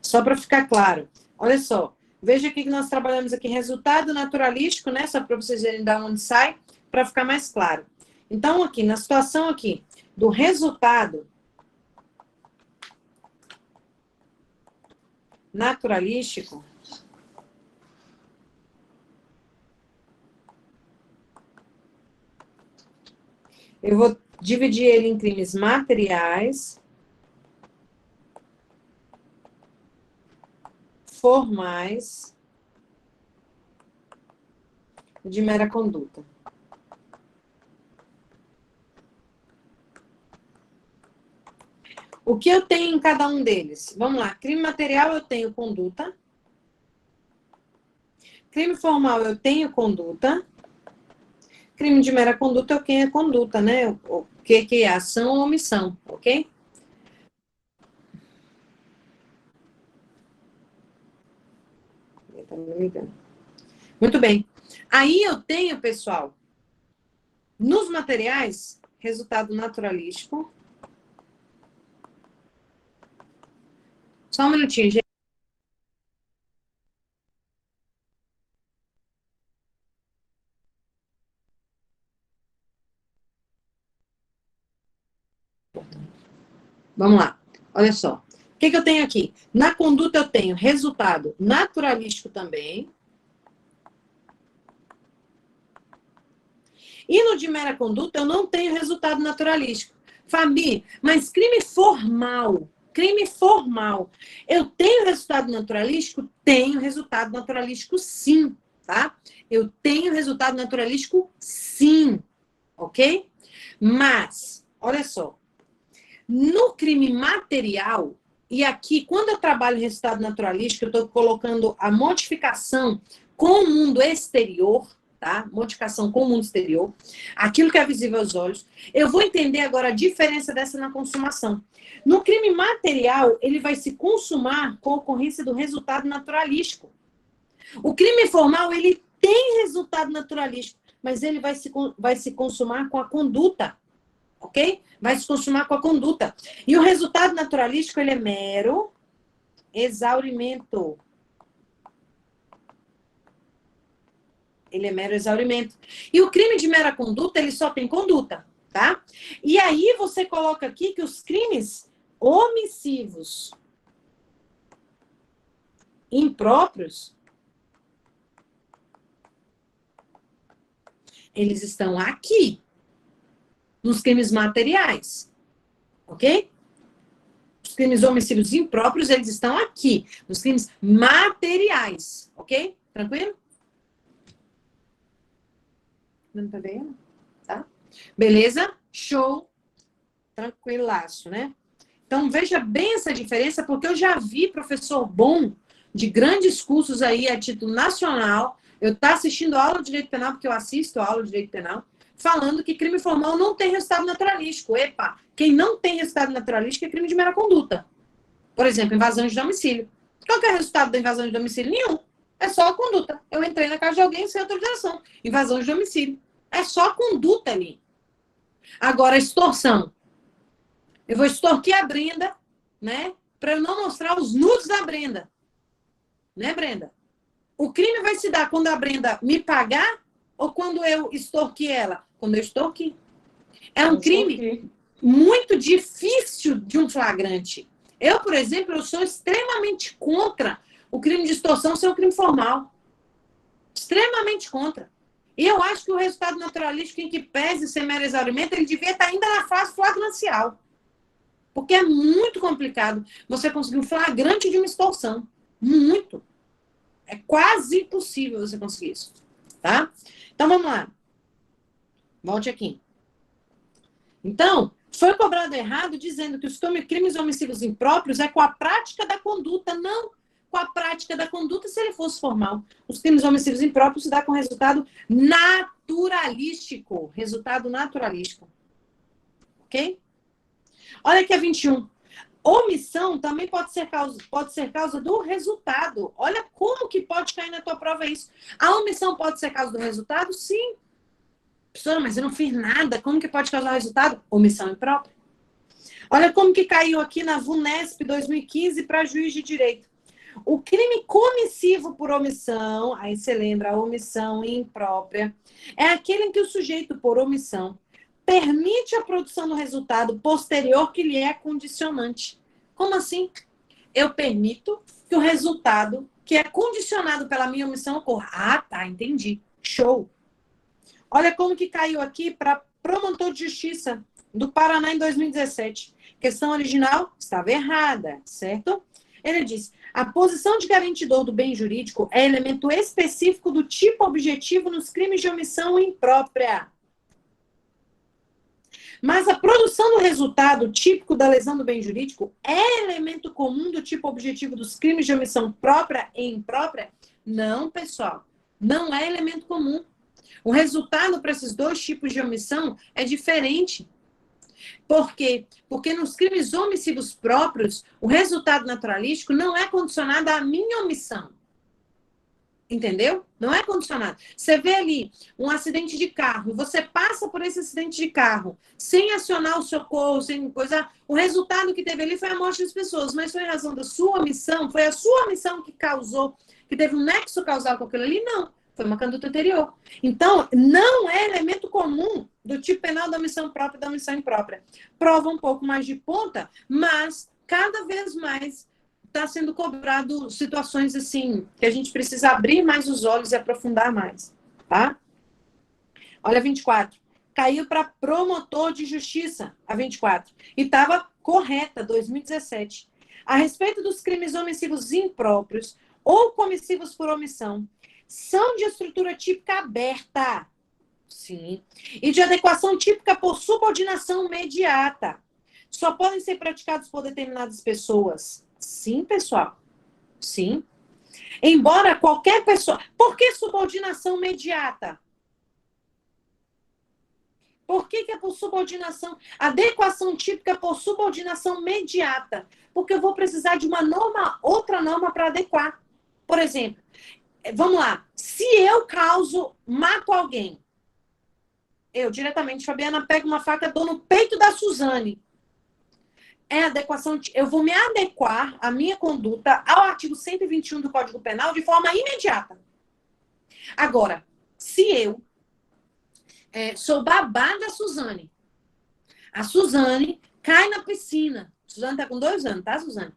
Só para ficar claro. Olha só. Veja aqui que nós trabalhamos aqui resultado naturalístico, né? Só para vocês verem de onde sai, para ficar mais claro. Então, aqui, na situação aqui do resultado naturalístico, eu vou dividir ele em crimes materiais, formais, de mera conduta. O que eu tenho em cada um deles? Vamos lá. Crime material, eu tenho conduta. Crime formal, eu tenho conduta. Crime de mera conduta, eu tenho conduta, né? O que é ação ou omissão, ok? Muito bem. Aí eu tenho, pessoal, nos materiais, resultado naturalístico. Só um minutinho, gente. Vamos lá. Olha só. O que eu tenho aqui? Na conduta eu tenho resultado naturalístico também. E no de mera conduta eu não tenho resultado naturalístico. Fabi, mas crime formal, eu tenho resultado naturalístico? Tenho resultado naturalístico sim, tá? Eu tenho resultado naturalístico sim. ok? Mas, olha só, no crime material, e aqui, quando eu trabalho em resultado naturalístico, eu estou colocando a modificação com o mundo exterior, tá? Modificação com o mundo exterior, aquilo que é visível aos olhos. Eu vou entender agora a diferença dessa na consumação. No crime material, ele vai se consumar com a ocorrência do resultado naturalístico. O crime formal, ele tem resultado naturalístico, mas ele vai se consumar com a conduta, ok? Vai se consumar com a conduta. E o resultado naturalístico, ele é mero exaurimento. Ele é mero exaurimento. E o crime de mera conduta, ele só tem conduta, tá? E aí você coloca aqui que os crimes omissivos impróprios, eles estão aqui, nos crimes materiais, ok? Os crimes homicídios impróprios, eles estão aqui, nos crimes materiais, ok? Tranquilo? Não tá vendo? Tá? Beleza? Show. Tranquilaço, né? Então, veja bem essa diferença, porque eu já vi professor bom de grandes cursos aí a título nacional. Eu estou assistindo a aula de direito penal, porque eu assisto a aula de direito penal, falando que crime formal não tem resultado naturalístico. Epa, quem não tem resultado naturalístico é crime de mera conduta. Por exemplo, invasão de domicílio. Qual que é o resultado da invasão de domicílio? Nenhum. É só a conduta. Eu entrei na casa de alguém sem autorização. Invasão de domicílio. É só a conduta ali. Agora, extorsão. Eu vou extorquir a Brenda, né? Para eu não mostrar os nudes da Brenda. Né, Brenda? O crime vai se dar quando a Brenda me pagar ou quando eu extorqui ela? Quando eu extorqui. É um crime muito difícil de um flagrante. Eu, por exemplo, eu sou extremamente contra o crime de extorsão ser um crime formal. Extremamente contra. E eu acho que o resultado naturalístico em que pese ser mero exaurimento, ele devia estar ainda na fase flagrancial. Porque é muito complicado você conseguir um flagrante de uma extorsão. Muito. É quase impossível você conseguir isso. Tá? Então, vamos lá. Volte aqui. Então, foi cobrado errado dizendo que os crimes homicídios impróprios é com a prática da conduta, não com a prática da conduta se ele fosse formal. Os crimes homicídios impróprios se dá com resultado naturalístico. Resultado naturalístico. Ok? Olha aqui a 21. Omissão também pode ser causa do resultado. Olha como que pode cair na tua prova isso. A omissão pode ser causa do resultado? Sim. Professora, mas eu não fiz nada. Como que pode causar resultado? Omissão imprópria. Olha como que caiu aqui na VUNESP 2015 para juiz de direito. O crime comissivo por omissão, aí você lembra, a omissão imprópria, é aquele em que o sujeito, por omissão, permite a produção do resultado posterior que lhe é condicionante. Como assim? Eu permito que o resultado que é condicionado pela minha omissão ocorra. Ah, tá, entendi. Show. Olha como que caiu aqui para promotor de justiça do Paraná em 2017. Questão original estava errada, certo? Ele diz: a posição de garantidor do bem jurídico é elemento específico do tipo objetivo nos crimes de omissão imprópria. Mas a produção do resultado típico da lesão do bem jurídico é elemento comum do tipo objetivo dos crimes de omissão própria e imprópria? Não, pessoal. Não é elemento comum. O resultado para esses dois tipos de omissão é diferente. Por quê? Porque nos crimes omissivos próprios, o resultado naturalístico não é condicionado à minha omissão. Entendeu? Não é condicionado. Você vê ali um acidente de carro, você passa por esse acidente de carro sem acionar o socorro, sem coisa. O resultado que teve ali foi a morte das pessoas, mas foi em razão da sua omissão, foi a sua omissão que causou, que teve um nexo causal com aquilo ali? Não. Foi uma conduta anterior. Então, não é elemento comum do tipo penal da omissão própria e da omissão imprópria. Prova um pouco mais de ponta, mas cada vez mais está sendo cobrado situações assim, que a gente precisa abrir mais os olhos e aprofundar mais, tá? Olha a 24. Caiu para promotor de justiça, a 24. E estava correta, 2017. A respeito dos crimes omissivos impróprios ou comissivos por omissão, são de estrutura típica aberta. Sim. E de adequação típica por subordinação imediata. Só podem ser praticados por determinadas pessoas. Sim, pessoal. Sim. Embora qualquer pessoa... Por que subordinação imediata? Por que é por subordinação? Adequação típica por subordinação imediata. Porque eu vou precisar de uma norma, outra norma para adequar. Por exemplo, vamos lá. Se eu mato alguém, eu diretamente, Fabiana, pego uma faca, dou no peito da Suzane. É adequação, eu vou me adequar a minha conduta ao artigo 121 do Código Penal de forma imediata. Agora, se eu sou babá da Suzane, a Suzane cai na piscina. A Suzane está com 2 anos, tá, Suzane?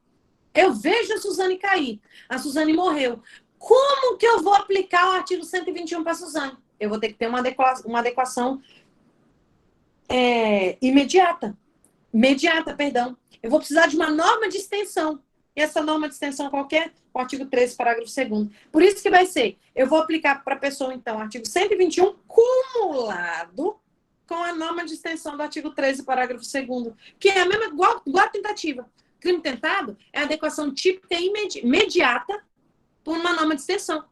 Eu vejo a Suzane cair. A Suzane morreu. Como que eu vou aplicar o artigo 121 para a Suzane? Eu vou ter que ter uma adequação imediata. Imediata, perdão. Eu vou precisar de uma norma de extensão. E essa norma de extensão qualquer? O artigo 13, parágrafo 2º. Por isso que vai ser, eu vou aplicar para a pessoa, então, o artigo 121 cumulado com a norma de extensão do artigo 13, parágrafo 2º, que é a mesma, igual a tentativa. Crime tentado é adequação típica imediata por uma norma de extensão.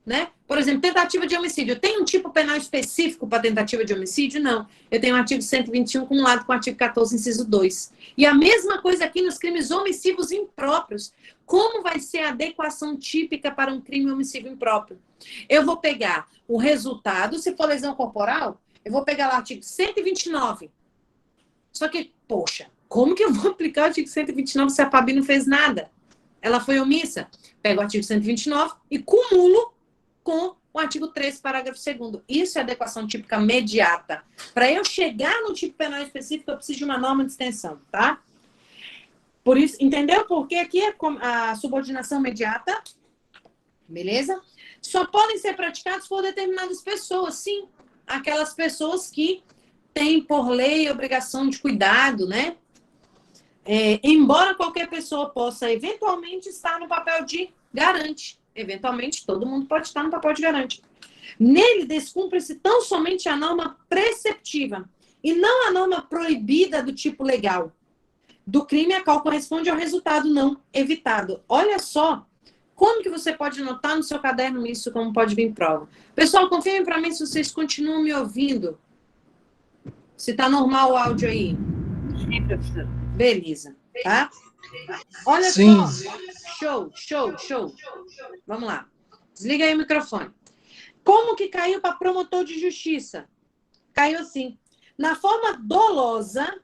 Né? Por exemplo, tentativa de homicídio. Tem um tipo penal específico para tentativa de homicídio? Não. Eu tenho o artigo 121 cumulado com o artigo 14, inciso 2. E a mesma coisa aqui nos crimes omissivos impróprios. Como vai ser a adequação típica para um crime homicídio impróprio? Eu vou pegar o resultado, se for lesão corporal, eu vou pegar lá o artigo 129. Só que, poxa, como que eu vou aplicar o artigo 129 se a Fabi não fez nada? Ela foi omissa. Pego o artigo 129 e cumulo com o artigo 13, parágrafo 2º. Isso é adequação típica imediata. Para eu chegar no tipo penal específico, eu preciso de uma norma de extensão, tá? Por isso, entendeu por que aqui é a subordinação imediata? Beleza? Só podem ser praticados por determinadas pessoas, sim. Aquelas pessoas que têm, por lei, obrigação de cuidado, né? Embora qualquer pessoa possa, eventualmente, estar no papel de garante. Eventualmente, todo mundo pode estar no papel de garante. Nele, descumpre-se tão somente a norma preceptiva e não a norma proibida do tipo legal do crime a qual corresponde ao resultado não evitado. Olha só como que você pode anotar no seu caderno isso, como pode vir prova. Pessoal, confirmem para mim se vocês continuam me ouvindo. Se está normal o áudio aí. Sim, professor. Beleza, tá? Olha Sim. só. Show. Vamos lá. Desliga aí o microfone. Como que caiu para promotor de justiça? Caiu assim. Na forma dolosa,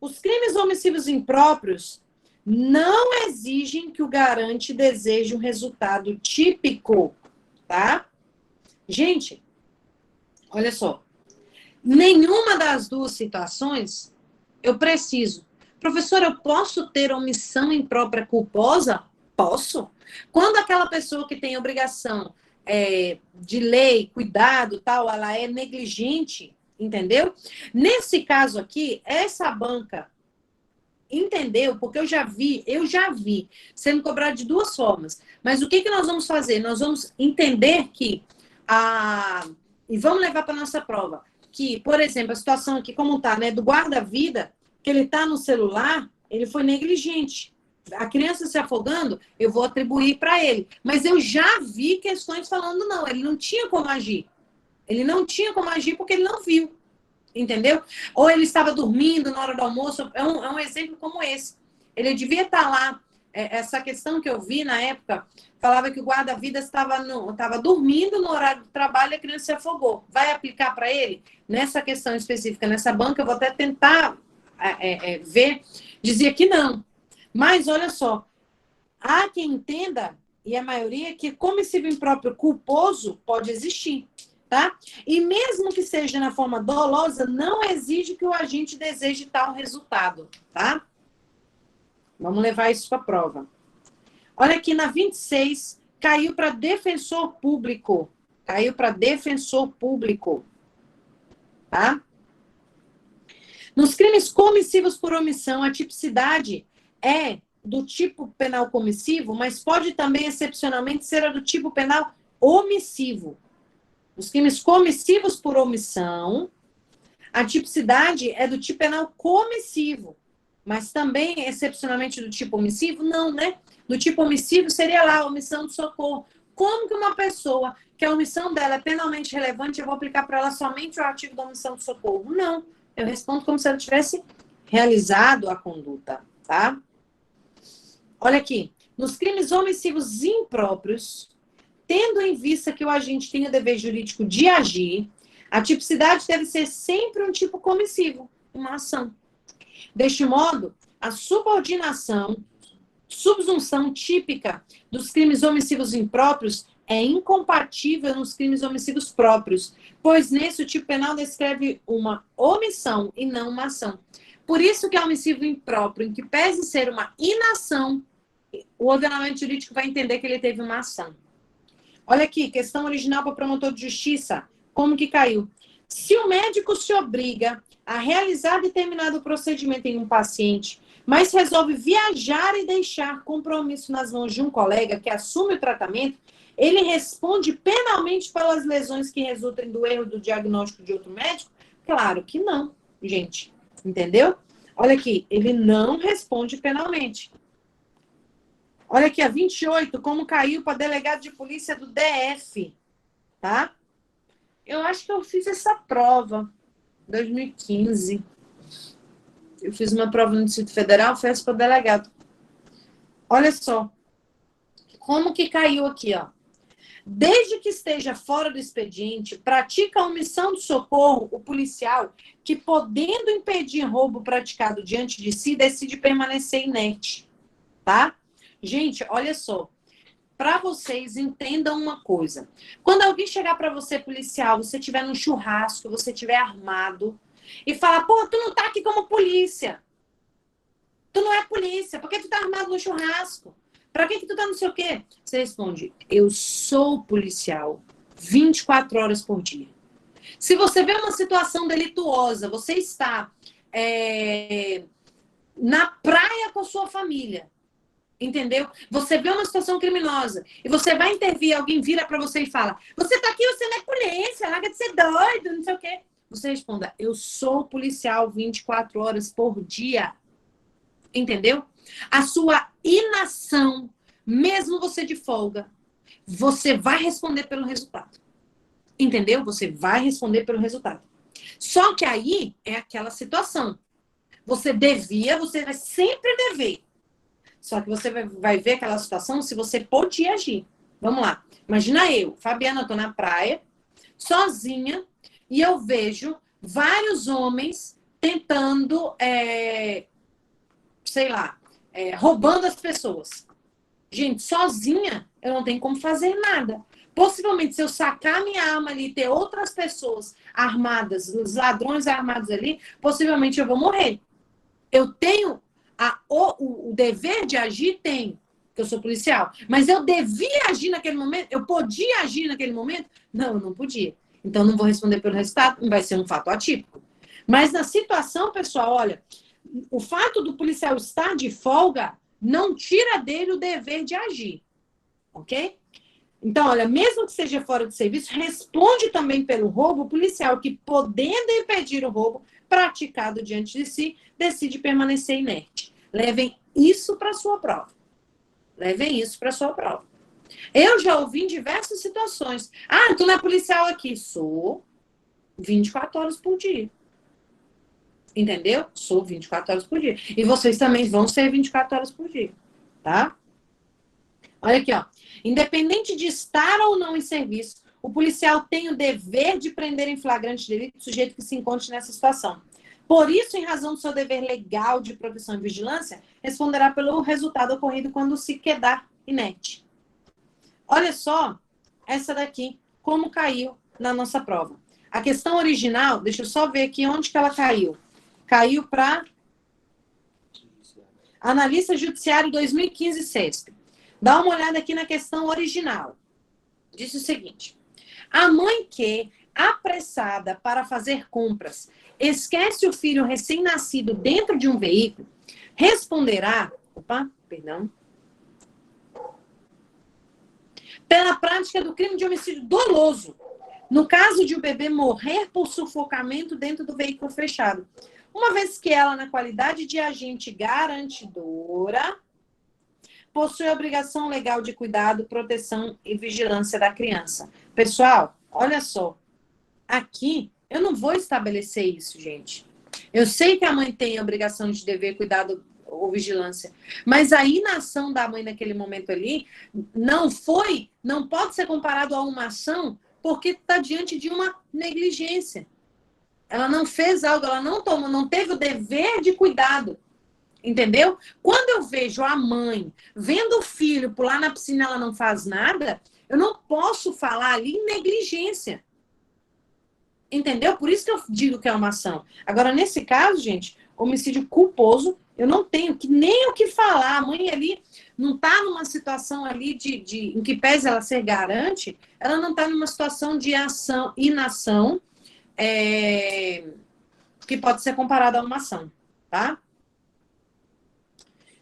os crimes omissivos impróprios não exigem que o garante deseje um resultado típico, tá? Gente, olha só. Nenhuma das duas situações eu preciso. Professor, eu posso ter omissão imprópria culposa? Posso. Quando aquela pessoa que tem obrigação de lei, cuidado, tal, ela é negligente, entendeu? Nesse caso aqui, essa banca entendeu, porque eu já vi sendo cobrado de duas formas. Mas o que nós vamos fazer? Nós vamos entender que e vamos levar para nossa prova que, por exemplo, a situação aqui como tá, né, do guarda-vida, que ele tá no celular, ele foi negligente. A criança se afogando, eu vou atribuir para ele. Mas eu já vi questões falando não, ele não tinha como agir. Ele não tinha como agir porque ele não viu. Entendeu? Ou ele estava dormindo na hora do almoço. É um exemplo como esse. Ele devia estar lá. Essa questão que eu vi na época, falava que o guarda-vida estava dormindo no horário do trabalho e a criança se afogou. Vai aplicar para ele? Nessa questão específica, nessa banca, eu vou até tentar ver. Dizia que não. Mas, olha só, há quem entenda, e a maioria, que comissivo impróprio culposo pode existir. Tá? E mesmo que seja na forma dolosa, não exige que o agente deseje tal resultado, tá? Vamos levar isso para a prova. Olha aqui na 26, caiu para defensor público. Caiu para defensor público, tá? Nos crimes comissivos por omissão, a tipicidade é do tipo penal comissivo, mas pode também, excepcionalmente, ser a do tipo penal omissivo. Os crimes comissivos por omissão, a tipicidade é do tipo penal comissivo, mas também, excepcionalmente, do tipo omissivo? Não, né? Do tipo omissivo seria lá a omissão de socorro. Como que uma pessoa que a omissão dela é penalmente relevante, eu vou aplicar para ela somente o artigo da omissão de socorro? Não. Eu respondo como se ela tivesse realizado a conduta, tá? Olha aqui. Nos crimes omissivos impróprios, tendo em vista que o agente tem o dever jurídico de agir, a tipicidade deve ser sempre um tipo comissivo, uma ação. Deste modo, a subsunção típica dos crimes omissivos impróprios é incompatível nos crimes omissivos próprios, pois nesse o tipo penal descreve uma omissão e não uma ação. Por isso que é omissivo impróprio, em que pese ser uma inação, o ordenamento jurídico vai entender que ele teve uma ação. Olha aqui, questão original para promotor de justiça. Como que caiu? Se o médico se obriga a realizar determinado procedimento em um paciente, mas resolve viajar e deixar compromisso nas mãos de um colega que assume o tratamento, ele responde penalmente pelas lesões que resultem do erro do diagnóstico de outro médico? Claro que não, gente. Entendeu? Olha aqui, ele não responde penalmente. Olha aqui, a 28, como caiu para delegado de polícia do DF, tá? Eu acho que eu fiz essa prova em 2015. Eu fiz uma prova no Distrito Federal, fiz para delegado. Olha só, como que caiu aqui, ó. Desde que esteja fora do expediente, pratica a omissão de socorro, o policial, que podendo impedir roubo praticado diante de si, decide permanecer inerte, tá? Gente, olha só. Para vocês, entendam uma coisa. Quando alguém chegar para você, policial, você estiver num churrasco, você estiver armado, e falar, pô, tu não tá aqui como polícia. Tu não é polícia. Por que tu tá armado no churrasco? Pra que tu tá não sei o quê? Você responde, eu sou policial 24 horas por dia. Se você vê uma situação delituosa, você está na praia com a sua família, entendeu? Você vê uma situação criminosa e você vai intervir, alguém vira pra você e fala, você tá aqui, você não é polícia, larga de ser doido, não sei o quê. Você responda, eu sou policial 24 horas por dia. Entendeu? A sua inação, mesmo você de folga, você vai responder pelo resultado. Entendeu? Você vai responder pelo resultado. Só que aí é aquela situação. Você devia, você vai sempre dever. Só que você vai ver aquela situação se você podia agir. Vamos lá. Imagina eu, Fabiana, eu tô na praia, sozinha, e eu vejo vários homens tentando, sei lá, roubando as pessoas. Gente, sozinha, eu não tenho como fazer nada. Possivelmente, se eu sacar minha arma ali e ter outras pessoas armadas, os ladrões armados ali, possivelmente eu vou morrer. Eu tenho o dever de agir, tenho, porque eu sou policial. Mas eu devia agir naquele momento? Eu podia agir naquele momento? Não, eu não podia. Então, não vou responder pelo resultado, não vai ser um fato atípico. Mas na situação, pessoal, olha, o fato do policial estar de folga não tira dele o dever de agir, ok? Então, olha, mesmo que seja fora de serviço, responde também pelo roubo o policial que, podendo impedir o roubo praticado diante de si, decide permanecer inerte. Levem isso para sua prova. Levem isso para sua prova. Eu já ouvi em diversas situações. Ah, tu não é policial aqui? Sou 24 horas por dia. Entendeu? Sou 24 horas por dia. E vocês também vão ser 24 horas por dia. Tá? Olha aqui, ó. Independente de estar ou não em serviço, o policial tem o dever de prender em flagrante delito o sujeito que se encontre nessa situação. Por isso, em razão do seu dever legal de proteção e vigilância, responderá pelo resultado ocorrido quando se quedar inerte. Olha só essa daqui, como caiu na nossa prova. A questão original, deixa eu só ver aqui onde que ela caiu. Caiu para Analista Judiciário 2015 CESP. Dá uma olhada aqui na questão original. Disse o seguinte: a mãe que, apressada para fazer compras, esquece o filho recém-nascido dentro de um veículo, responderá, pela prática do crime de homicídio doloso, No caso de o bebê morrer por sufocamento dentro do veículo fechado, uma vez que ela, na qualidade de agente garantidora, possui a obrigação legal de cuidado, proteção e vigilância da criança. Pessoal, olha só. Aqui, eu não vou estabelecer isso, gente. Eu sei que a mãe tem a obrigação de dever, cuidado ou vigilância, mas a inação da mãe naquele momento ali não pode ser comparado a uma ação porque está diante de uma negligência. Ela não fez algo, ela não tomou, não teve o dever de cuidado. Entendeu? Quando eu vejo a mãe vendo o filho pular na piscina, ela não faz nada, eu não posso falar ali em negligência. Entendeu? Por isso que eu digo que é uma ação. Agora, nesse caso, gente, homicídio culposo, eu não tenho nem o que falar. A mãe ali não está numa situação ali em que pese ela ser garante, ela não está numa situação de inação, que pode ser comparada a uma ação, tá?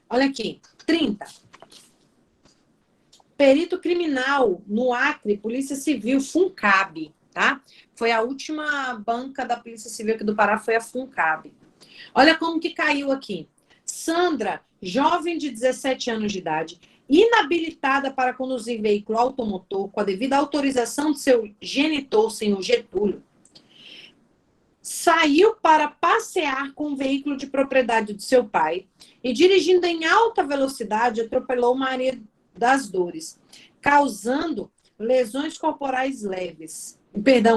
Olha aqui, 30. Perito criminal no Acre, Polícia Civil, FUNCAB, tá? Foi a última banca da Polícia Civil aqui do Pará, foi a FUNCAB. Olha como que caiu aqui. Sandra, jovem de 17 anos de idade, inabilitada para conduzir veículo automotor com a devida autorização de seu genitor, senhor Getúlio, saiu para passear com um veículo de propriedade de seu pai e, dirigindo em alta velocidade, atropelou Maria das Dores, causando lesões corporais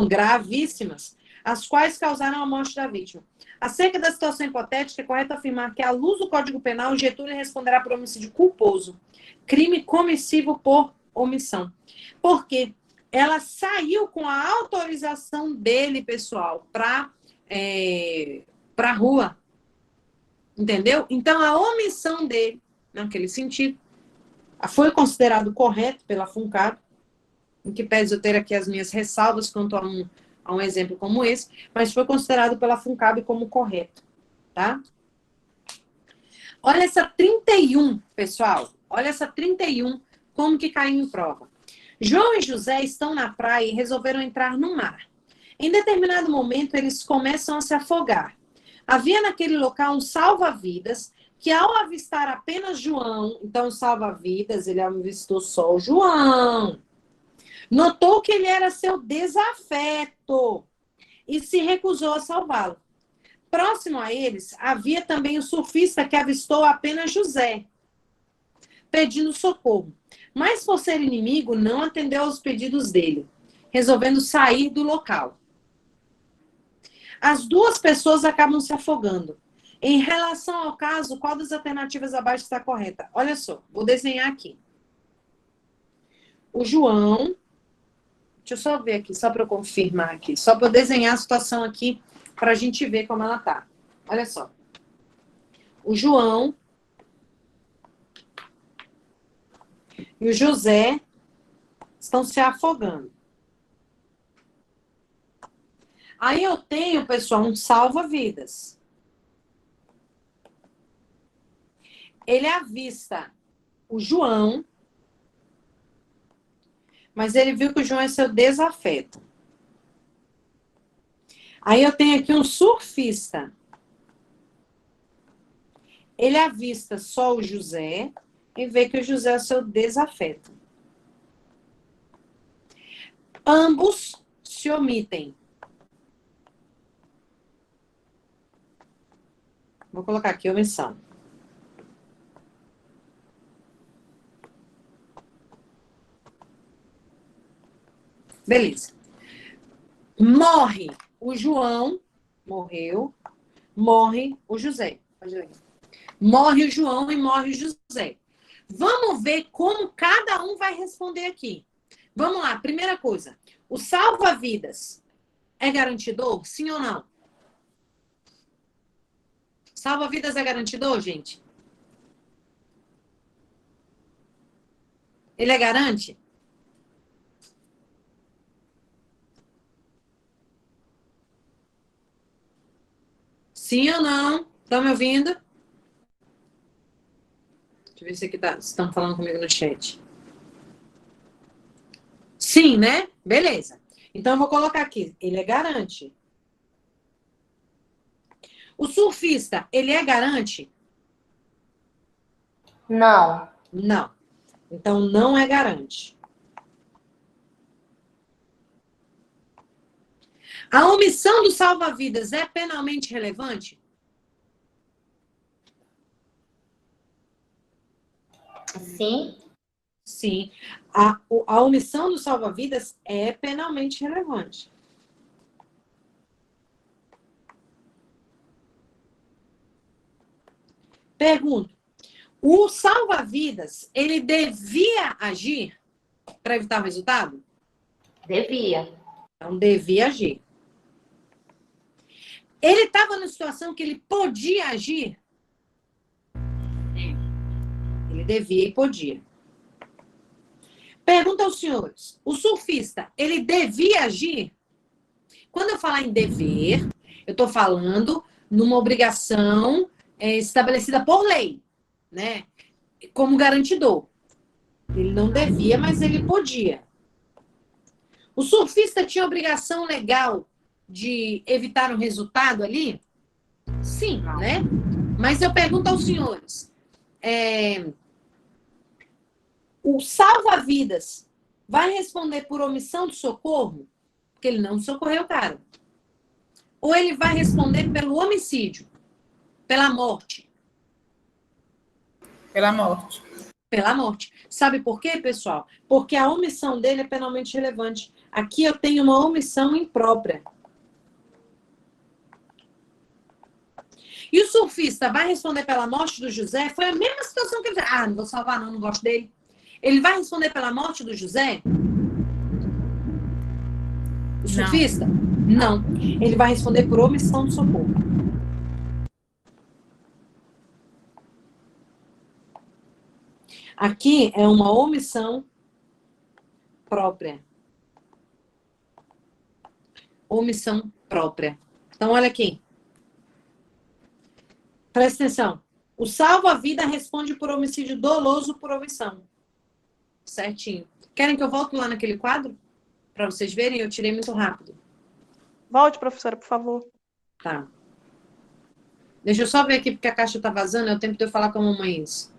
gravíssimas, as quais causaram a morte da vítima. Acerca da situação hipotética, é correto afirmar que, à luz do Código Penal, Getúlio responderá por homicídio culposo, crime comissivo por omissão. Por quê? Ela saiu com a autorização dele, pessoal, para a rua. Entendeu? Então, a omissão dele, naquele sentido, foi considerado correto pela FUNCAB, em que pese eu ter aqui as minhas ressalvas quanto a um exemplo como esse, mas foi considerado pela FUNCAB como correto, tá? Olha essa 31, pessoal. Olha essa 31, como que caiu em prova. João e José estão na praia e resolveram entrar no mar. Em determinado momento, eles começam a se afogar. Havia naquele local um salva-vidas que, ao avistar apenas João, então o salva-vidas, ele avistou só o João, notou que ele era seu desafeto e se recusou a salvá-lo. Próximo a eles, havia também o surfista que avistou apenas José, pedindo socorro. Mas, por ser inimigo, não atendeu aos pedidos dele, resolvendo sair do local. As duas pessoas acabam se afogando. Em relação ao caso, qual das alternativas abaixo está correta? Olha só, vou desenhar aqui. O João, deixa eu só ver aqui, só para eu confirmar aqui, só para eu desenhar a situação aqui, para a gente ver como ela tá. Olha só. O João e o José estão se afogando. Aí eu tenho, pessoal, um salva-vidas. Ele avista o João, mas ele viu que o João é seu desafeto. Aí eu tenho aqui um surfista. Ele avista só o José e vê que o José é seu desafeto. Ambos se omitem. Vou colocar aqui omissão. Beleza. Morre o João, morreu, morre o José. Pode ler. Morre o João e morre o José. Vamos ver como cada um vai responder aqui. Vamos lá, primeira coisa. O salva-vidas é garantidor? Sim ou não? Salva-vidas é garantidor, gente? Ele é garante? Sim ou não? Estão me ouvindo? Deixa eu ver se aqui estão falando comigo no chat. Sim, né? Beleza. Então, eu vou colocar aqui. Ele é garante. O surfista, ele é garante? Não. Não. Então, não é garante. A omissão do salva-vidas é penalmente relevante? Sim. Sim. A omissão do salva-vidas é penalmente relevante. Pergunto. O salva-vidas, ele devia agir para evitar o resultado? Devia. Então, devia agir. Ele estava numa situação que ele podia agir? Ele devia e podia. Pergunta aos senhores. O surfista, ele devia agir? Quando eu falar em dever, eu estou falando numa obrigação estabelecida por lei, né? Como garantidor. Ele não devia, mas ele podia. O surfista tinha obrigação legal de evitar um resultado ali? Sim, né? Mas eu pergunto aos senhores, o salva-vidas vai responder por omissão de socorro? Porque ele não socorreu o cara. Ou ele vai responder pelo homicídio? Pela morte? Pela morte. Pela morte. Sabe por quê, pessoal? Porque a omissão dele é penalmente relevante. Aqui eu tenho uma omissão imprópria. E o surfista vai responder pela morte do José? Foi a mesma situação que ele fez. Ah, não vou salvar não gosto dele. Ele vai responder pela morte do José? O surfista? Não. Ele vai responder por omissão de socorro. Aqui é uma omissão própria. Omissão própria. Então, olha aqui. Presta atenção. O salva-vida responde por homicídio doloso por omissão. Certinho. Querem que eu volte lá naquele quadro? Para vocês verem, eu tirei muito rápido. Volte, professora, por favor. Tá. Deixa eu só ver aqui, porque a caixa tá vazando, é o tempo de eu falar com a mamãe isso.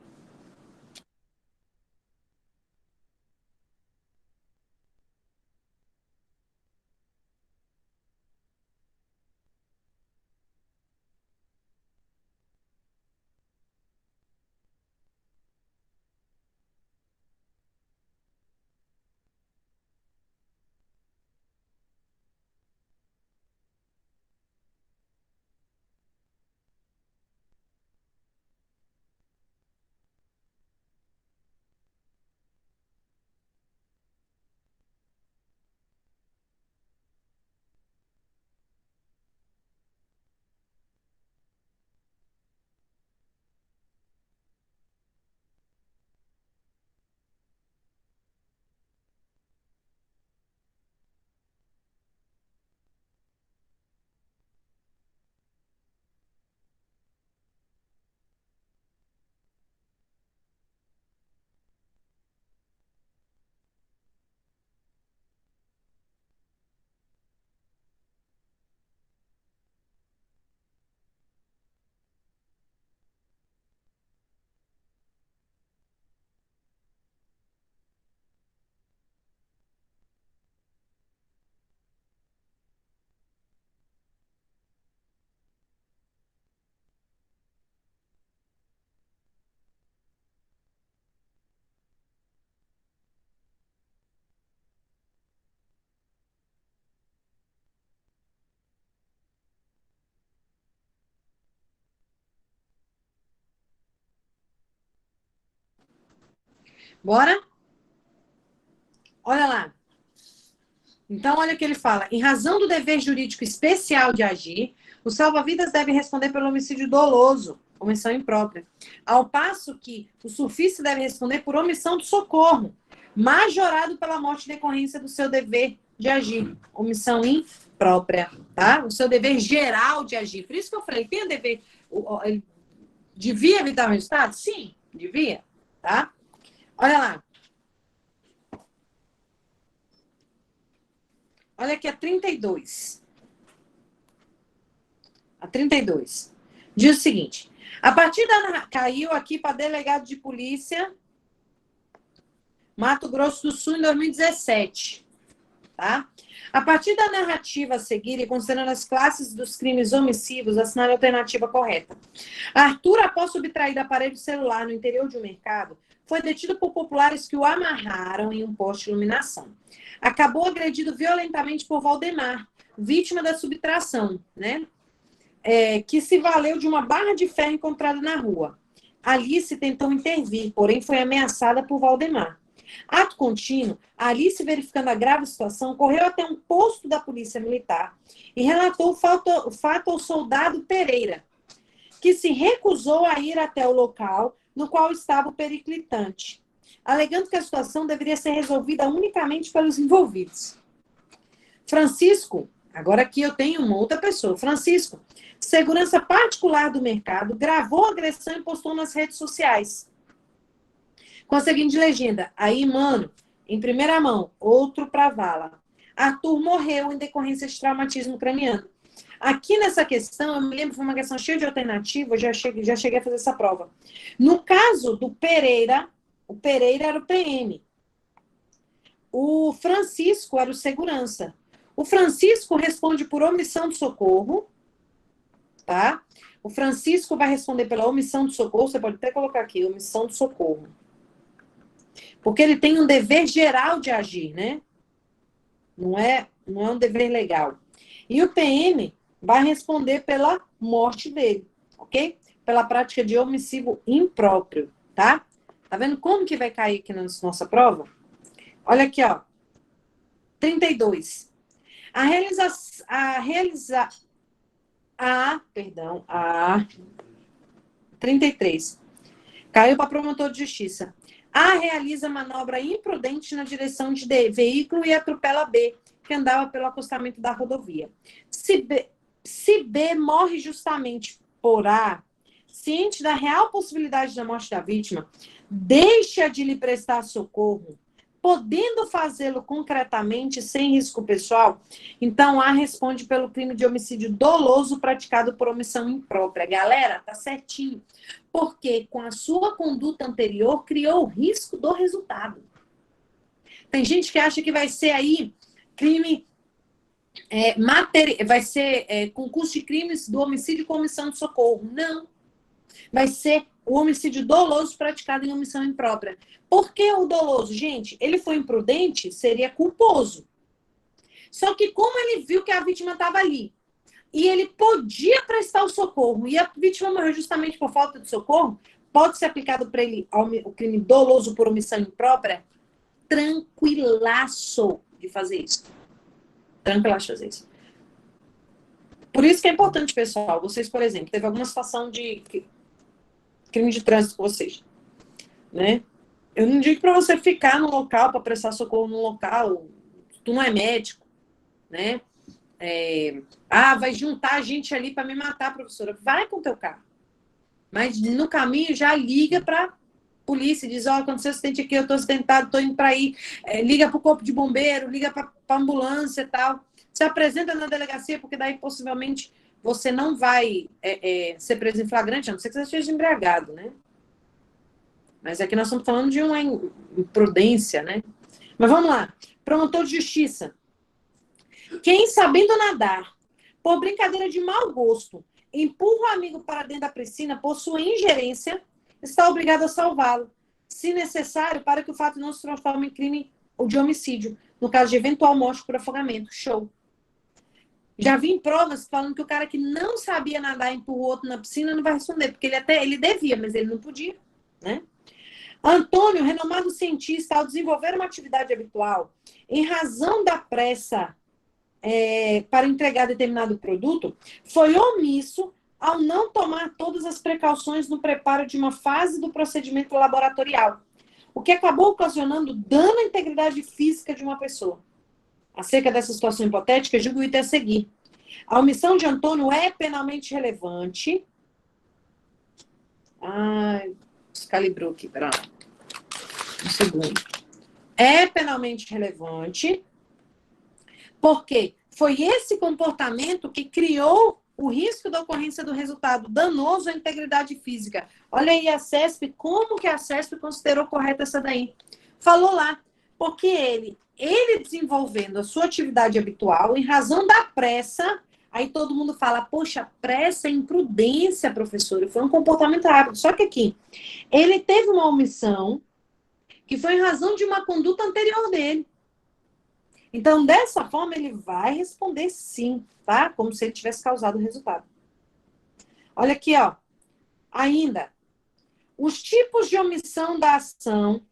Bora? Olha lá. Então, olha o que ele fala. Em razão do dever jurídico especial de agir, o salva-vidas deve responder pelo homicídio doloso, omissão imprópria. Ao passo que o surfista deve responder por omissão de socorro, majorado pela morte decorrência do seu dever de agir, omissão imprópria, tá? O seu dever geral de agir. Por isso que eu falei, tem o dever... Ele devia evitar o resultado? Sim, devia, tá? Olha lá. Olha 32. A 32. Diz o seguinte. A partir da... Caiu aqui para delegado de polícia Mato Grosso do Sul em 2017. Tá? A partir da narrativa a seguir e considerando as classes dos crimes omissivos, assinale a alternativa correta. Arthur, após subtrair do aparelho celular no interior de um mercado, foi detido por populares que o amarraram em um poste de iluminação. Acabou agredido violentamente por Valdemar, vítima da subtração, né? Que se valeu de uma barra de ferro encontrada na rua. Alice tentou intervir, porém foi ameaçada por Valdemar. Ato contínuo, Alice, verificando a grave situação, correu até um posto da Polícia Militar e relatou o fato ao soldado Pereira, que se recusou a ir até o local no qual estava o periclitante, alegando que a situação deveria ser resolvida unicamente pelos envolvidos. Francisco, agora aqui eu tenho uma outra pessoa, Francisco, segurança particular do mercado, gravou a agressão e postou nas redes sociais. Com a seguinte legenda, aí, mano, em primeira mão, outro pra vala. Arthur morreu em decorrência de traumatismo craniano. Aqui nessa questão, eu me lembro, foi uma questão cheia de alternativas, já cheguei a fazer essa prova. No caso do Pereira, o Pereira era o PM. O Francisco era o segurança. O Francisco responde por omissão de socorro, tá? O Francisco vai responder pela omissão de socorro, você pode até colocar aqui, omissão de socorro. Porque ele tem um dever geral de agir, né? Não é um dever legal. E o PM vai responder pela morte dele, ok? Pela prática de homicídio impróprio, tá? Tá vendo como que vai cair aqui na nossa prova? Olha aqui, ó. 32. A 33. Caiu para promotor de justiça. A realiza manobra imprudente na direção de veículo e atropela B, que andava pelo acostamento da rodovia. Se B morre justamente por A, ciente da real possibilidade da morte da vítima, deixa de lhe prestar socorro, podendo fazê-lo concretamente sem risco pessoal, então A responde pelo crime de homicídio doloso praticado por omissão imprópria. Galera, tá certinho. Porque com a sua conduta anterior criou o risco do resultado. Tem gente que acha que vai ser aí crime vai ser concurso de crimes do homicídio com omissão de socorro. Não. Vai ser o homicídio doloso praticado em omissão imprópria. Por que o doloso? Gente, ele foi imprudente, seria culposo. Só que como ele viu que a vítima estava ali, e ele podia prestar o socorro, e a vítima morreu justamente por falta de socorro, pode ser aplicado para ele o crime doloso por omissão imprópria? Tranquilaço de fazer isso. Tranquilaço de fazer isso. Por isso que é importante, pessoal, vocês, por exemplo, teve alguma situação de crime de trânsito com vocês, né? Eu não digo para você ficar no local, para prestar socorro no local, tu não é médico, né? Vai juntar gente ali para me matar, professora. Vai com o teu carro. Mas no caminho já liga para polícia, diz, aconteceu um acidente aqui, eu estou acidentado, estou indo para aí. Liga para o corpo de bombeiro, liga para a ambulância e tal. Se apresenta na delegacia, porque daí possivelmente você não vai ser preso em flagrante, a não ser que você esteja embriagado, né? Mas aqui nós estamos falando de uma imprudência, né? Mas vamos lá. Promotor de justiça. Quem, sabendo nadar, por brincadeira de mau gosto, empurra o amigo para dentro da piscina por sua ingerência, está obrigado a salvá-lo, se necessário, para que o fato não se transforme em crime ou de homicídio, no caso de eventual morte por afogamento. Show. Já vi em provas falando que o cara que não sabia nadar e empurrou o outro na piscina não vai responder, porque ele devia, mas ele não podia, né? Antônio, renomado cientista, ao desenvolver uma atividade habitual, em razão da pressa para entregar determinado produto, foi omisso ao não tomar todas as precauções no preparo de uma fase do procedimento laboratorial, o que acabou ocasionando dano à integridade física de uma pessoa. Acerca dessa situação hipotética, julgo o item a seguir. A omissão de Antônio é penalmente relevante. Descalibrou aqui, pera lá. Um segundo. É penalmente relevante porque foi esse comportamento que criou o risco da ocorrência do resultado danoso à integridade física. Olha aí a CESP, como que a CESP considerou correta essa daí? Falou lá, porque ele desenvolvendo a sua atividade habitual, em razão da pressa, aí todo mundo fala, poxa, pressa é imprudência, professor, foi um comportamento rápido. Só que aqui, ele teve uma omissão que foi em razão de uma conduta anterior dele. Então, dessa forma, ele vai responder sim, tá? Como se ele tivesse causado o resultado. Olha aqui, ó. Ainda, os tipos de omissão da ação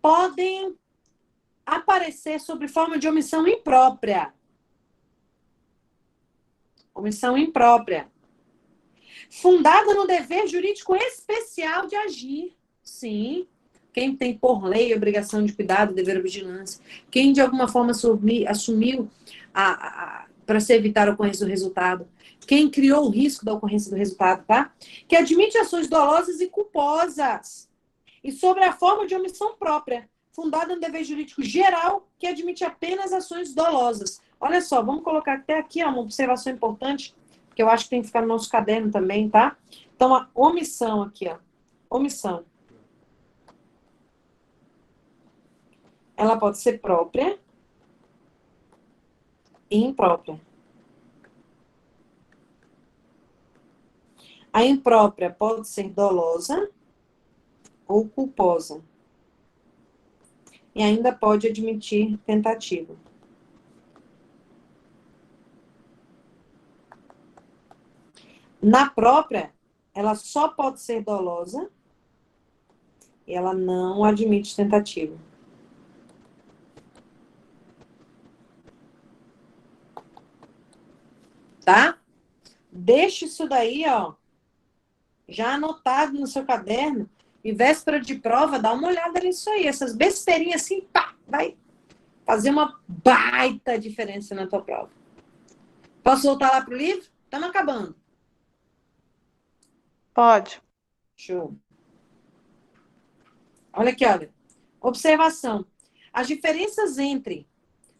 podem aparecer sob forma de omissão imprópria. Omissão imprópria. Fundada no dever jurídico especial de agir. Sim. Quem tem por lei a obrigação de cuidado, dever ou vigilância. Quem de alguma forma assumiu para se evitar a ocorrência do resultado. Quem criou o risco da ocorrência do resultado, tá? Que admite ações dolosas e culposas. E sobre a forma de omissão própria, fundada no dever jurídico geral, que admite apenas ações dolosas. Olha só, vamos colocar até aqui ó, uma observação importante, que eu acho que tem que ficar no nosso caderno também, tá? Então, a omissão aqui, ó. Omissão. Ela pode ser própria e imprópria. A imprópria pode ser dolosa ou culposa. E ainda pode admitir tentativa. Na própria, ela só pode ser dolosa e ela não admite tentativa. Tá? Deixa isso daí, ó, já anotado no seu caderno, e véspera de prova, dá uma olhada nisso aí. Essas besteirinhas assim, pá, vai fazer uma baita diferença na tua prova. Posso voltar lá pro livro? Estamos acabando. Pode. Show. Olha aqui, olha. Observação. As diferenças entre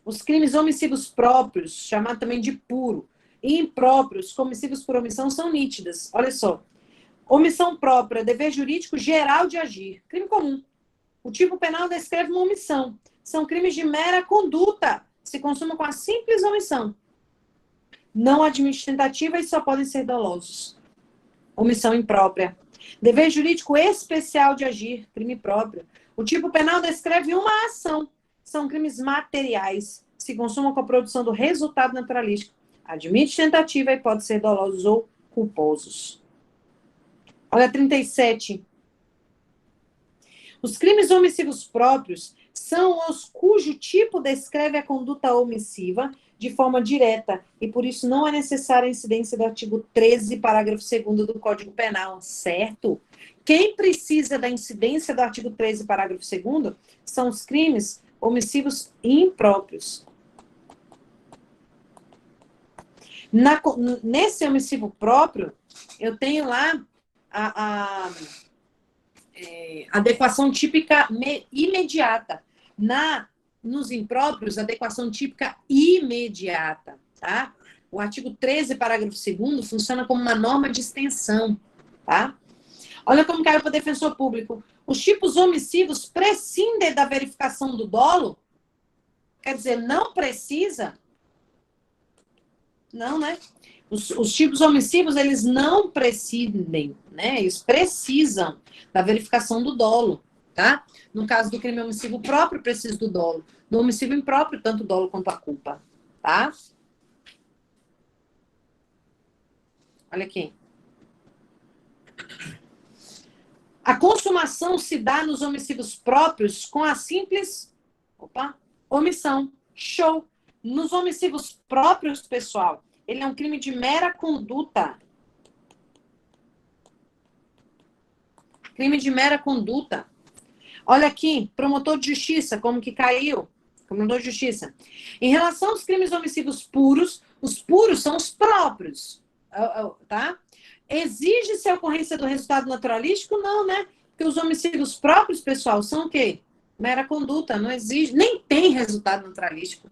os crimes omissivos próprios, chamado também de puro, e impróprios, comissivos por omissão, são nítidas. Olha só. Omissão própria, dever jurídico geral de agir. Crime comum. O tipo penal descreve uma omissão. São crimes de mera conduta. Se consuma com a simples omissão. Não admite tentativa e só podem ser dolosos. Omissão imprópria. Dever jurídico especial de agir. Crime próprio. O tipo penal descreve uma ação. São crimes materiais. Se consumam com a produção do resultado naturalístico. Admite tentativa e pode ser dolosos ou culposos. Olha, 37. Os crimes omissivos próprios são os cujo tipo descreve a conduta omissiva de forma direta e, por isso, não é necessária a incidência do artigo 13, parágrafo 2º do Código Penal, certo? Quem precisa da incidência do artigo 13, parágrafo 2º, são os crimes omissivos impróprios. Nesse omissivo próprio, eu tenho lá a adequação típica imediata. Nos impróprios, adequação típica imediata, tá? O artigo 13, parágrafo 2º, funciona como uma norma de extensão, tá? Olha como caiu para o defensor público. Os tipos omissivos prescindem da verificação do dolo? Quer dizer, não precisa? Não, né? Os tipos omissivos, eles não prescindem, né? Eles precisam da verificação do dolo, tá? No caso do crime omissivo próprio, precisa do dolo. No omissivo impróprio, tanto o dolo quanto a culpa, tá? Olha aqui. A consumação se dá nos omissivos próprios com a simples omissão. Show! Nos omissivos próprios, pessoal, ele é um crime de mera conduta. Crime de mera conduta. Olha aqui, promotor de justiça, como que caiu? Promotor de justiça. Em relação aos crimes omissivos puros, os puros são os próprios, tá? Exige-se a ocorrência do resultado naturalístico? Não, né? Porque os homicídios próprios, pessoal, são o quê? Mera conduta, não exige, nem tem resultado naturalístico,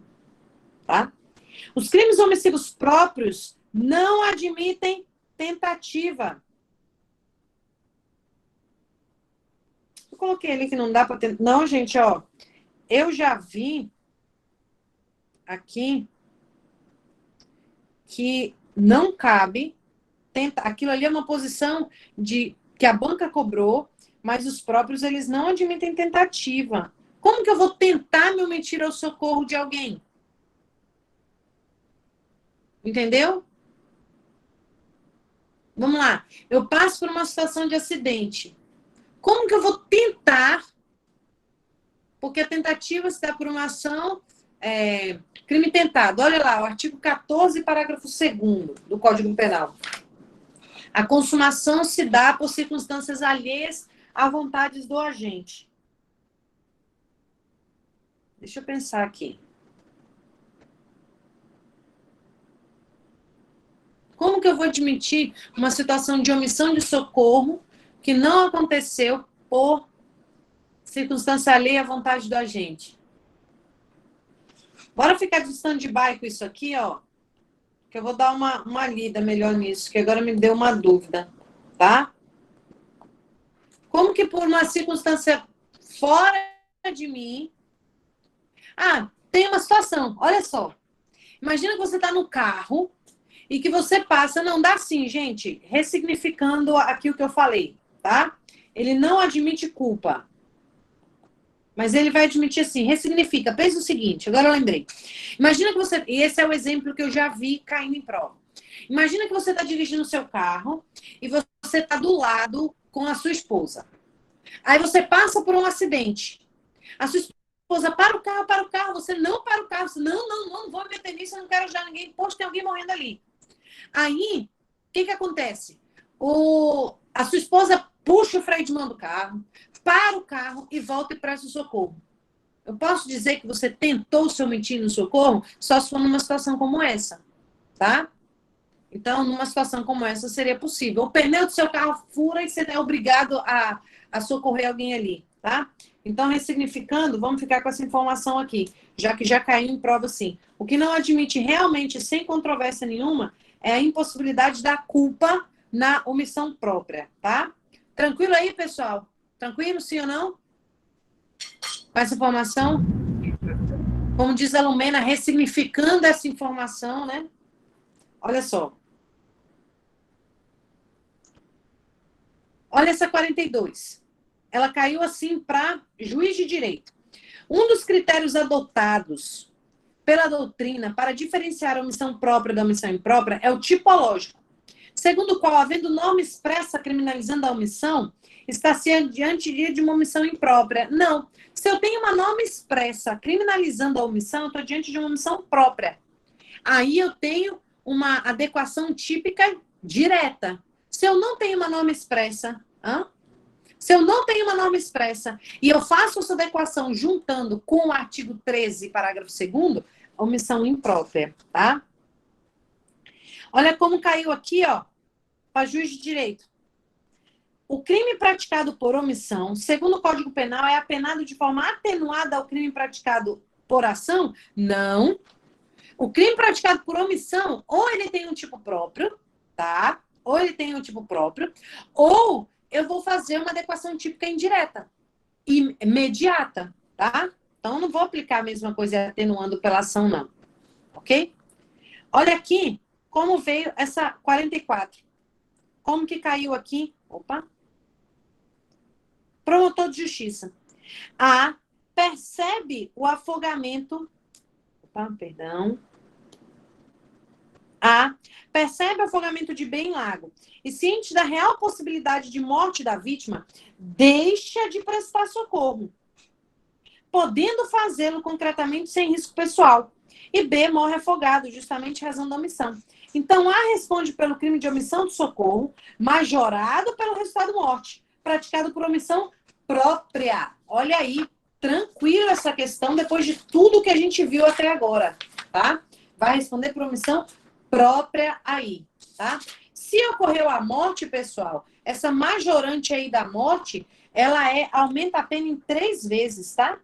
tá? Os crimes omissivos próprios não admitem tentativa. Eu coloquei ali que não dá para tentar. Não, gente, ó. Eu já vi aqui que não cabe tentar. Aquilo ali é uma posição de que a banca cobrou, mas os próprios eles não admitem tentativa. Como que eu vou tentar me omitir ao socorro de alguém? Entendeu? Vamos lá. Eu passo por uma situação de acidente. Como que eu vou tentar? Porque a tentativa se dá por uma ação, crime tentado. Olha lá, o artigo 14, parágrafo 2º do Código Penal. A consumação se dá por circunstâncias alheias à vontade do agente. Deixa eu pensar aqui. Como que eu vou admitir uma situação de omissão de socorro que não aconteceu por circunstância alheia à vontade do agente? Bora ficar de stand-by com isso aqui, ó. Que eu vou dar uma lida melhor nisso, que agora me deu uma dúvida, tá? Como que por uma circunstância fora de mim... Ah, tem uma situação, olha só. Imagina que você está no carro e que você passa... Não, dá sim, gente. Ressignificando aqui o que eu falei, tá? Ele não admite culpa. Mas ele vai admitir assim, ressignifica. Pensa o seguinte, agora eu lembrei. Imagina que você... E esse é o exemplo que eu já vi caindo em prova. Imagina que você está dirigindo o seu carro e você está do lado com a sua esposa. Aí você passa por um acidente. A sua esposa para o carro, você não para o carro. Você, não vou me meter nisso, eu não quero já ninguém. Poxa, tem alguém morrendo ali. Aí, o que acontece? A sua esposa puxa o freio de mão do carro, para o carro e volta e presta o socorro. Eu posso dizer que você tentou se omitir no socorro só se for numa situação como essa, tá? Então, numa situação como essa, seria possível. O pneu do seu carro fura e você é obrigado a socorrer alguém ali, tá? Então, ressignificando, vamos ficar com essa informação aqui, já que já caiu em prova, sim. O que não admite realmente, sem controvérsia nenhuma, é a impossibilidade da culpa na omissão própria, tá? Tranquilo aí, pessoal? Tranquilo, sim ou não? Com essa informação? Como diz a Lumena, ressignificando essa informação, né? Olha só. Olha essa 42. Ela caiu assim para juiz de direito. Um dos critérios adotados pela doutrina para diferenciar a omissão própria da omissão imprópria é o tipológico, segundo o qual, havendo norma expressa criminalizando a omissão, está-se diante de uma omissão imprópria. Não. Se eu tenho uma norma expressa criminalizando a omissão, eu estou diante de uma omissão própria. Aí eu tenho uma adequação típica direta. Se eu não tenho uma norma expressa, se eu não tenho uma norma expressa e eu faço essa adequação juntando com o artigo 13, parágrafo 2º, omissão imprópria, tá? Olha como caiu aqui, ó, para juiz de direito. O crime praticado por omissão, segundo o Código Penal, é apenado de forma atenuada ao crime praticado por ação? Não. O crime praticado por omissão, ou ele tem um tipo próprio, tá? Ou ele tem um tipo próprio, ou eu vou fazer uma adequação típica indireta, imediata, tá? Então, não vou aplicar a mesma coisa atenuando pela ação, não. Ok? Olha aqui como veio essa 44. Como que caiu aqui? Opa. Promotor de justiça. Percebe o afogamento... Opa, perdão. Percebe o afogamento de bem lago e, ciente da real possibilidade de morte da vítima, deixa de prestar socorro, podendo fazê-lo concretamente sem risco pessoal. E B, morre afogado, justamente em razão da omissão. Então, A responde pelo crime de omissão de socorro, majorado pelo resultado morte, praticado por omissão própria. Olha aí, tranquilo essa questão, depois de tudo que a gente viu até agora, tá? Vai responder por omissão própria aí, tá? Se ocorreu a morte, pessoal, essa majorante aí da morte, ela aumenta a pena em 3 vezes, tá?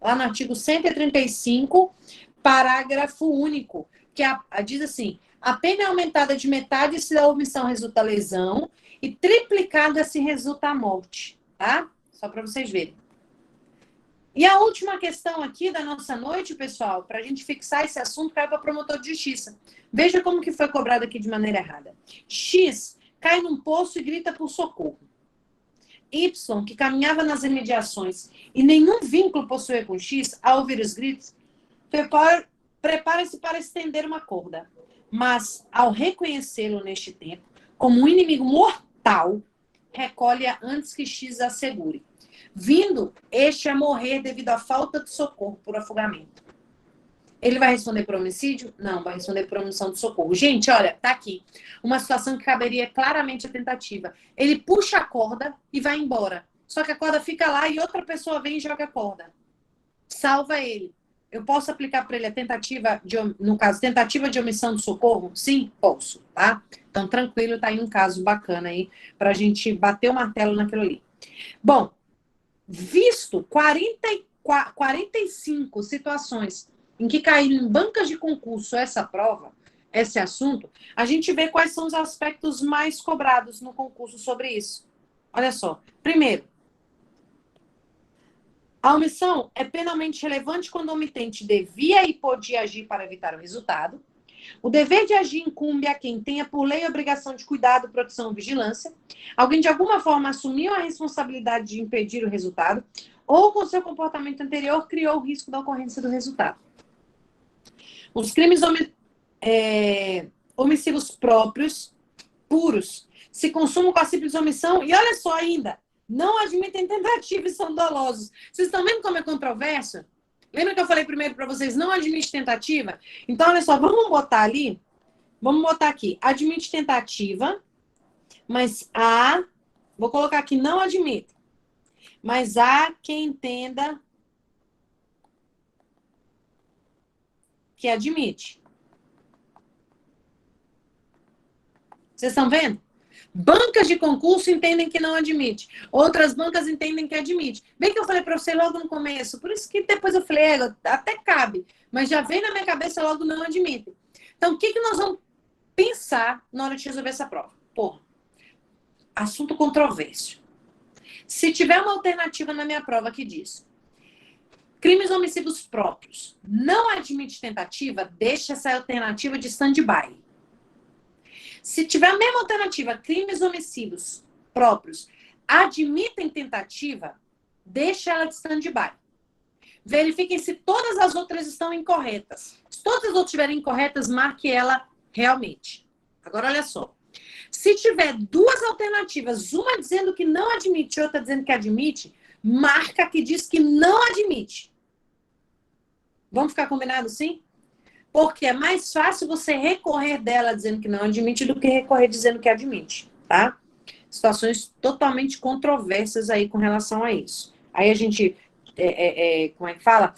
Lá no artigo 135, parágrafo único, que diz assim: a pena é aumentada de metade se a omissão resulta lesão e triplicada se resulta a morte, tá? Só para vocês verem. E a última questão aqui da nossa noite, pessoal, para a gente fixar esse assunto, cai para promotor de justiça. Veja como que foi cobrado aqui de maneira errada. X cai num poço e grita por socorro. Y, que caminhava nas imediações e nenhum vínculo possuía com X, ao ouvir os gritos, prepara-se para estender uma corda. Mas, ao reconhecê-lo neste tempo como um inimigo mortal, recolhe-a antes que X a assegure, vindo este a morrer devido à falta de socorro por afogamento. Ele vai responder por homicídio? Não, vai responder por omissão de socorro. Gente, olha, tá aqui. Uma situação que caberia claramente a tentativa. Ele puxa a corda e vai embora. Só que a corda fica lá e outra pessoa vem e joga a corda. Salva ele. Eu posso aplicar para ele a tentativa de omissão de socorro? Sim, posso, tá? Então, tranquilo, tá aí um caso bacana aí pra gente bater o martelo naquilo ali. Bom, visto 45 situações em que caíram em bancas de concurso essa prova, esse assunto, a gente vê quais são os aspectos mais cobrados no concurso sobre isso. Olha só. Primeiro, a omissão é penalmente relevante quando o omitente devia e podia agir para evitar o resultado. O dever de agir incumbe a quem tenha por lei a obrigação de cuidado, proteção ou vigilância. Alguém de alguma forma assumiu a responsabilidade de impedir o resultado ou com seu comportamento anterior criou o risco da ocorrência do resultado. Os crimes omissivos próprios, puros, se consumam com a simples omissão e olha só ainda, não admitem tentativa e são dolosos. Vocês estão vendo como é controverso? Lembra que eu falei primeiro para vocês, não admite tentativa? Então, olha só, vamos botar aqui, admite tentativa, mas vou colocar aqui, não admite. Mas há quem entenda que admite. Vocês estão vendo? Bancas de concurso entendem que não admite. Outras bancas entendem que admite. Bem que eu falei para você logo no começo. Por isso que depois eu falei, até cabe. Mas já vem na minha cabeça logo não admite. Então, o que nós vamos pensar na hora de resolver essa prova? Porra, assunto controverso. Se tiver uma alternativa na minha prova que diz crimes omissivos próprios não admite tentativa, deixa essa alternativa de stand-by. Se tiver a mesma alternativa, crimes omissivos próprios admitem tentativa, deixa ela de stand-by. Verifiquem se todas as outras estão incorretas. Se todas as outras estiverem incorretas, marque ela realmente. Agora, olha só. Se tiver duas alternativas, uma dizendo que não admite e outra dizendo que admite, marca que diz que não admite. Vamos ficar combinados, sim? Porque é mais fácil você recorrer dela dizendo que não admite do que recorrer dizendo que admite, tá? Situações totalmente controversas aí com relação a isso. Aí a gente, como é que fala?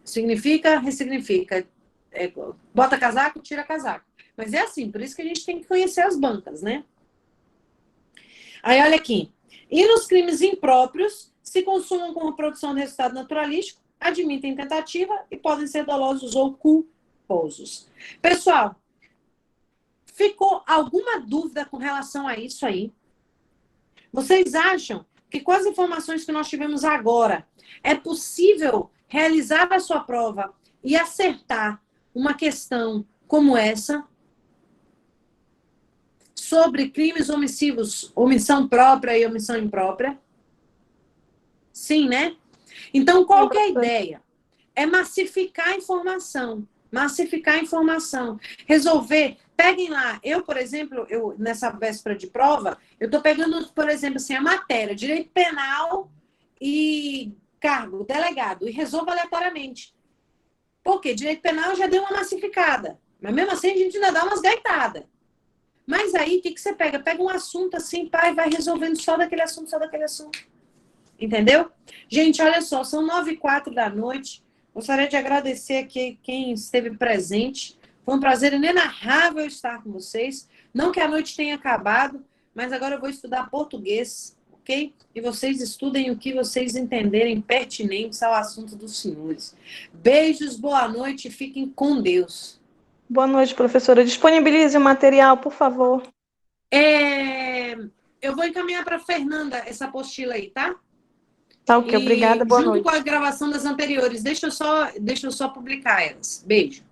Significa, ressignifica. Bota casaco, tira casaco. Mas é assim, por isso que a gente tem que conhecer as bancas, né? Aí olha aqui. E nos crimes impróprios, se consumam com a produção de resultado naturalístico, admitem tentativa e podem ser dolosos ou culposos. Pessoal, ficou alguma dúvida com relação a isso aí? Vocês acham que com as informações que nós tivemos agora, é possível realizar a sua prova e acertar uma questão como essa? Sobre crimes omissivos, omissão própria e omissão imprópria? Sim, né? Então, qual que é a ideia? É massificar a informação. Massificar a informação. Resolver. Peguem lá. Eu, por exemplo, nessa véspera de prova, eu estou pegando, por exemplo, assim, a matéria, direito penal e cargo, delegado, e resolvo aleatoriamente. Por quê? Direito penal eu já deu uma massificada. Mas mesmo assim a gente ainda dá umas gaitadas. Mas aí, o que você pega? Pega um assunto assim, pai, vai resolvendo só daquele assunto, só daquele assunto. Entendeu? Gente, olha só, são 9h04 da noite. Gostaria de agradecer aqui quem esteve presente. Foi um prazer inenarrável estar com vocês. Não que a noite tenha acabado, mas agora eu vou estudar português. ok? E vocês estudem o que vocês entenderem pertinentes ao assunto dos senhores. Beijos, boa noite, fiquem com Deus. Boa noite, professora. Disponibilize o material, por favor. Eu vou encaminhar para a Fernanda essa apostila aí, tá? Tá ok, obrigada, boa junto noite. com a gravação das anteriores. Deixa eu só publicar elas. Beijo.